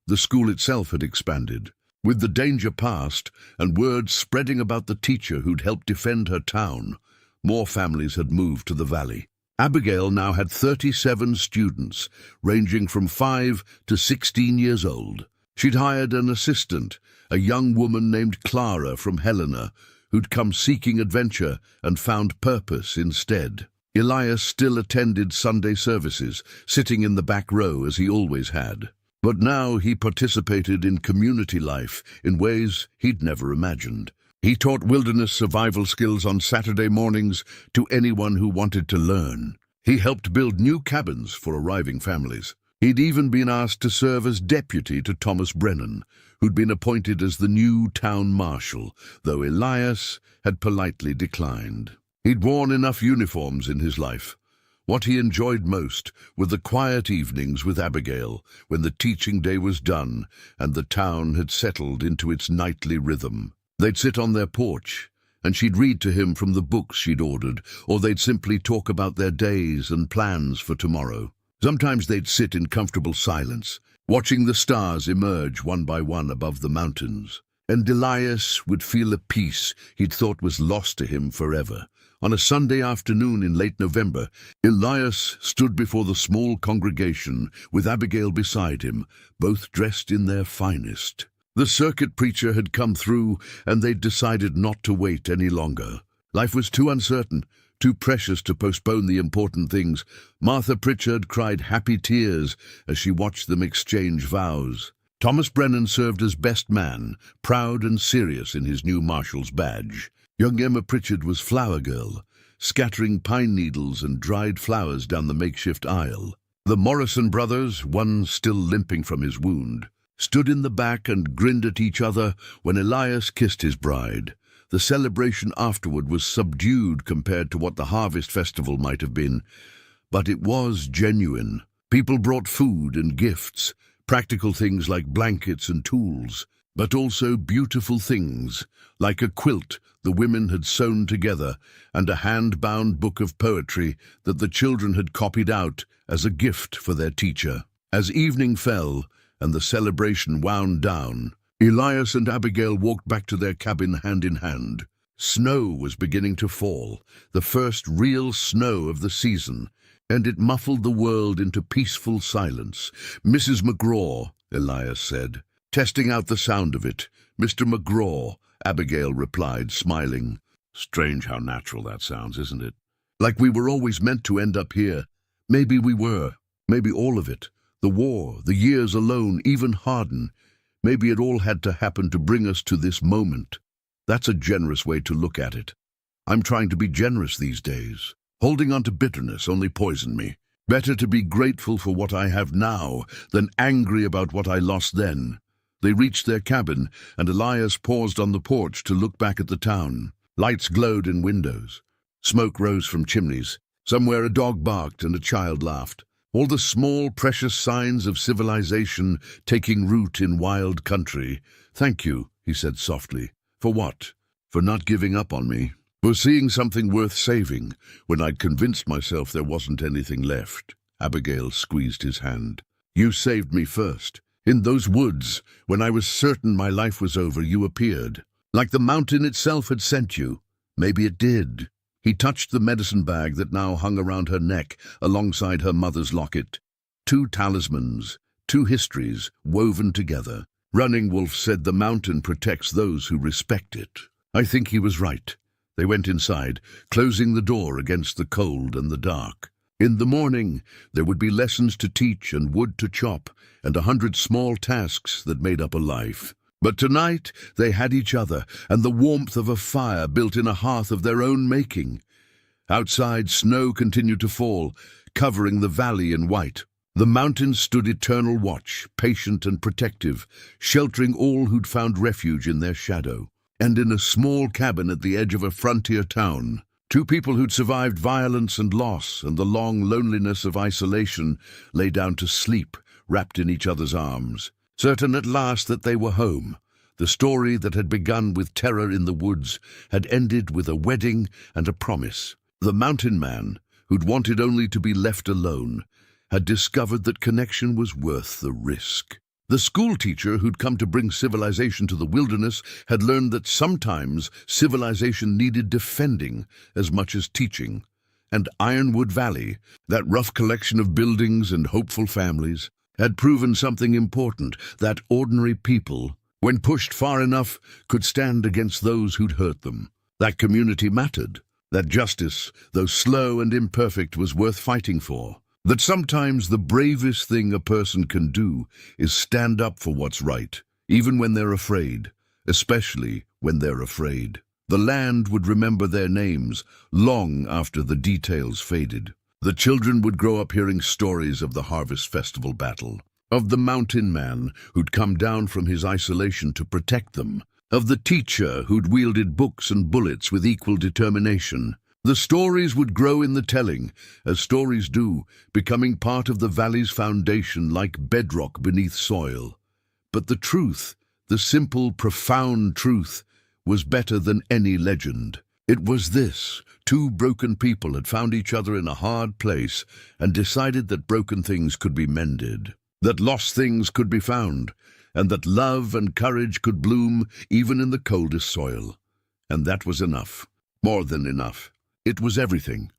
The school itself had expanded. With the danger past, and word spreading about the teacher who'd helped defend her town, more families had moved to the valley. Abigail now had 37 students, ranging from 5 to 16 years old. She'd hired an assistant, a young woman named Clara from Helena, who'd come seeking adventure and found purpose instead. Elias still attended Sunday services, sitting in the back row as he always had. But now he participated in community life in ways he'd never imagined. He taught wilderness survival skills on Saturday mornings to anyone who wanted to learn. He helped build new cabins for arriving families. He'd even been asked to serve as deputy to Thomas Brennan, who'd been appointed as the new town marshal, though Elias had politely declined. He'd worn enough uniforms in his life. What he enjoyed most were the quiet evenings with Abigail, when the teaching day was done and the town had settled into its nightly rhythm. They'd sit on their porch, and she'd read to him from the books she'd ordered, or they'd simply talk about their days and plans for tomorrow. Sometimes they'd sit in comfortable silence, watching the stars emerge one by one above the mountains. And Elias would feel a peace he'd thought was lost to him forever. On a Sunday afternoon in late November, Elias stood before the small congregation with Abigail beside him, both dressed in their finest. The circuit preacher had come through, and they'd decided not to wait any longer. Life was too uncertain, too precious to postpone the important things. Martha Pritchard cried happy tears as she watched them exchange vows. Thomas Brennan served as best man, proud and serious in his new marshal's badge. Young Emma Pritchard was flower girl, scattering pine needles and dried flowers down the makeshift aisle. The Morrison brothers, one still limping from his wound, stood in the back and grinned at each other when Elias kissed his bride. The celebration afterward was subdued compared to what the harvest festival might have been, but it was genuine. People brought food and gifts, practical things like blankets and tools, but also beautiful things, like a quilt the women had sewn together and a hand-bound book of poetry that the children had copied out as a gift for their teacher. As evening fell and the celebration wound down, Elias and Abigail walked back to their cabin hand in hand. Snow was beginning to fall, the first real snow of the season, and it muffled the world into peaceful silence. "Mrs. McGraw," Elias said, testing out the sound of it. "Mr. McGraw," Abigail replied, smiling. Strange how natural that sounds, isn't it? Like we were always meant to end up here. Maybe we were. Maybe all of it. The war, the years alone, even Harden. Maybe it all had to happen to bring us to this moment. That's a generous way to look at it. I'm trying to be generous these days. Holding on to bitterness only poisoned me. Better to be grateful for what I have now than angry about what I lost then. They reached their cabin, and Elias paused on the porch to look back at the town. Lights glowed in windows. Smoke rose from chimneys. Somewhere a dog barked and a child laughed. All the small, precious signs of civilization taking root in wild country. "Thank you," he said softly. "For what? For not giving up on me? For seeing something worth saving when I'd convinced myself there wasn't anything left?" Abigail squeezed his hand. "You saved me first. In those woods, when I was certain my life was over, you appeared. Like the mountain itself had sent you. Maybe it did." He touched the medicine bag that now hung around her neck alongside her mother's locket. Two talismans, two histories woven together. Running Wolf said the mountain protects those who respect it. I think he was right. They went inside, closing the door against the cold and the dark. In the morning, there would be lessons to teach and wood to chop, and 100 small tasks that made up a life. But tonight, they had each other, and the warmth of a fire built in a hearth of their own making. Outside, snow continued to fall, covering the valley in white. The mountains stood eternal watch, patient and protective, sheltering all who'd found refuge in their shadow. And in a small cabin at the edge of a frontier town, two people who'd survived violence and loss and the long loneliness of isolation lay down to sleep, wrapped in each other's arms, certain at last that they were home. The story that had begun with terror in the woods had ended with a wedding and a promise. The mountain man, who'd wanted only to be left alone, had discovered that connection was worth the risk. The school teacher who'd come to bring civilization to the wilderness had learned that sometimes civilization needed defending as much as teaching. And Ironwood Valley, that rough collection of buildings and hopeful families, had proven something important, that ordinary people, when pushed far enough, could stand against those who'd hurt them. That community mattered, that justice, though slow and imperfect, was worth fighting for. That sometimes the bravest thing a person can do is stand up for what's right, even when they're afraid, especially when they're afraid. The land would remember their names long after the details faded. The children would grow up hearing stories of the Harvest Festival battle, of the mountain man who'd come down from his isolation to protect them, of the teacher who'd wielded books and bullets with equal determination. The stories would grow in the telling, as stories do, becoming part of the valley's foundation like bedrock beneath soil. But the truth, the simple, profound truth, was better than any legend. It was this: two broken people had found each other in a hard place and decided that broken things could be mended, that lost things could be found, and that love and courage could bloom even in the coldest soil. And that was enough. More than enough. It was everything.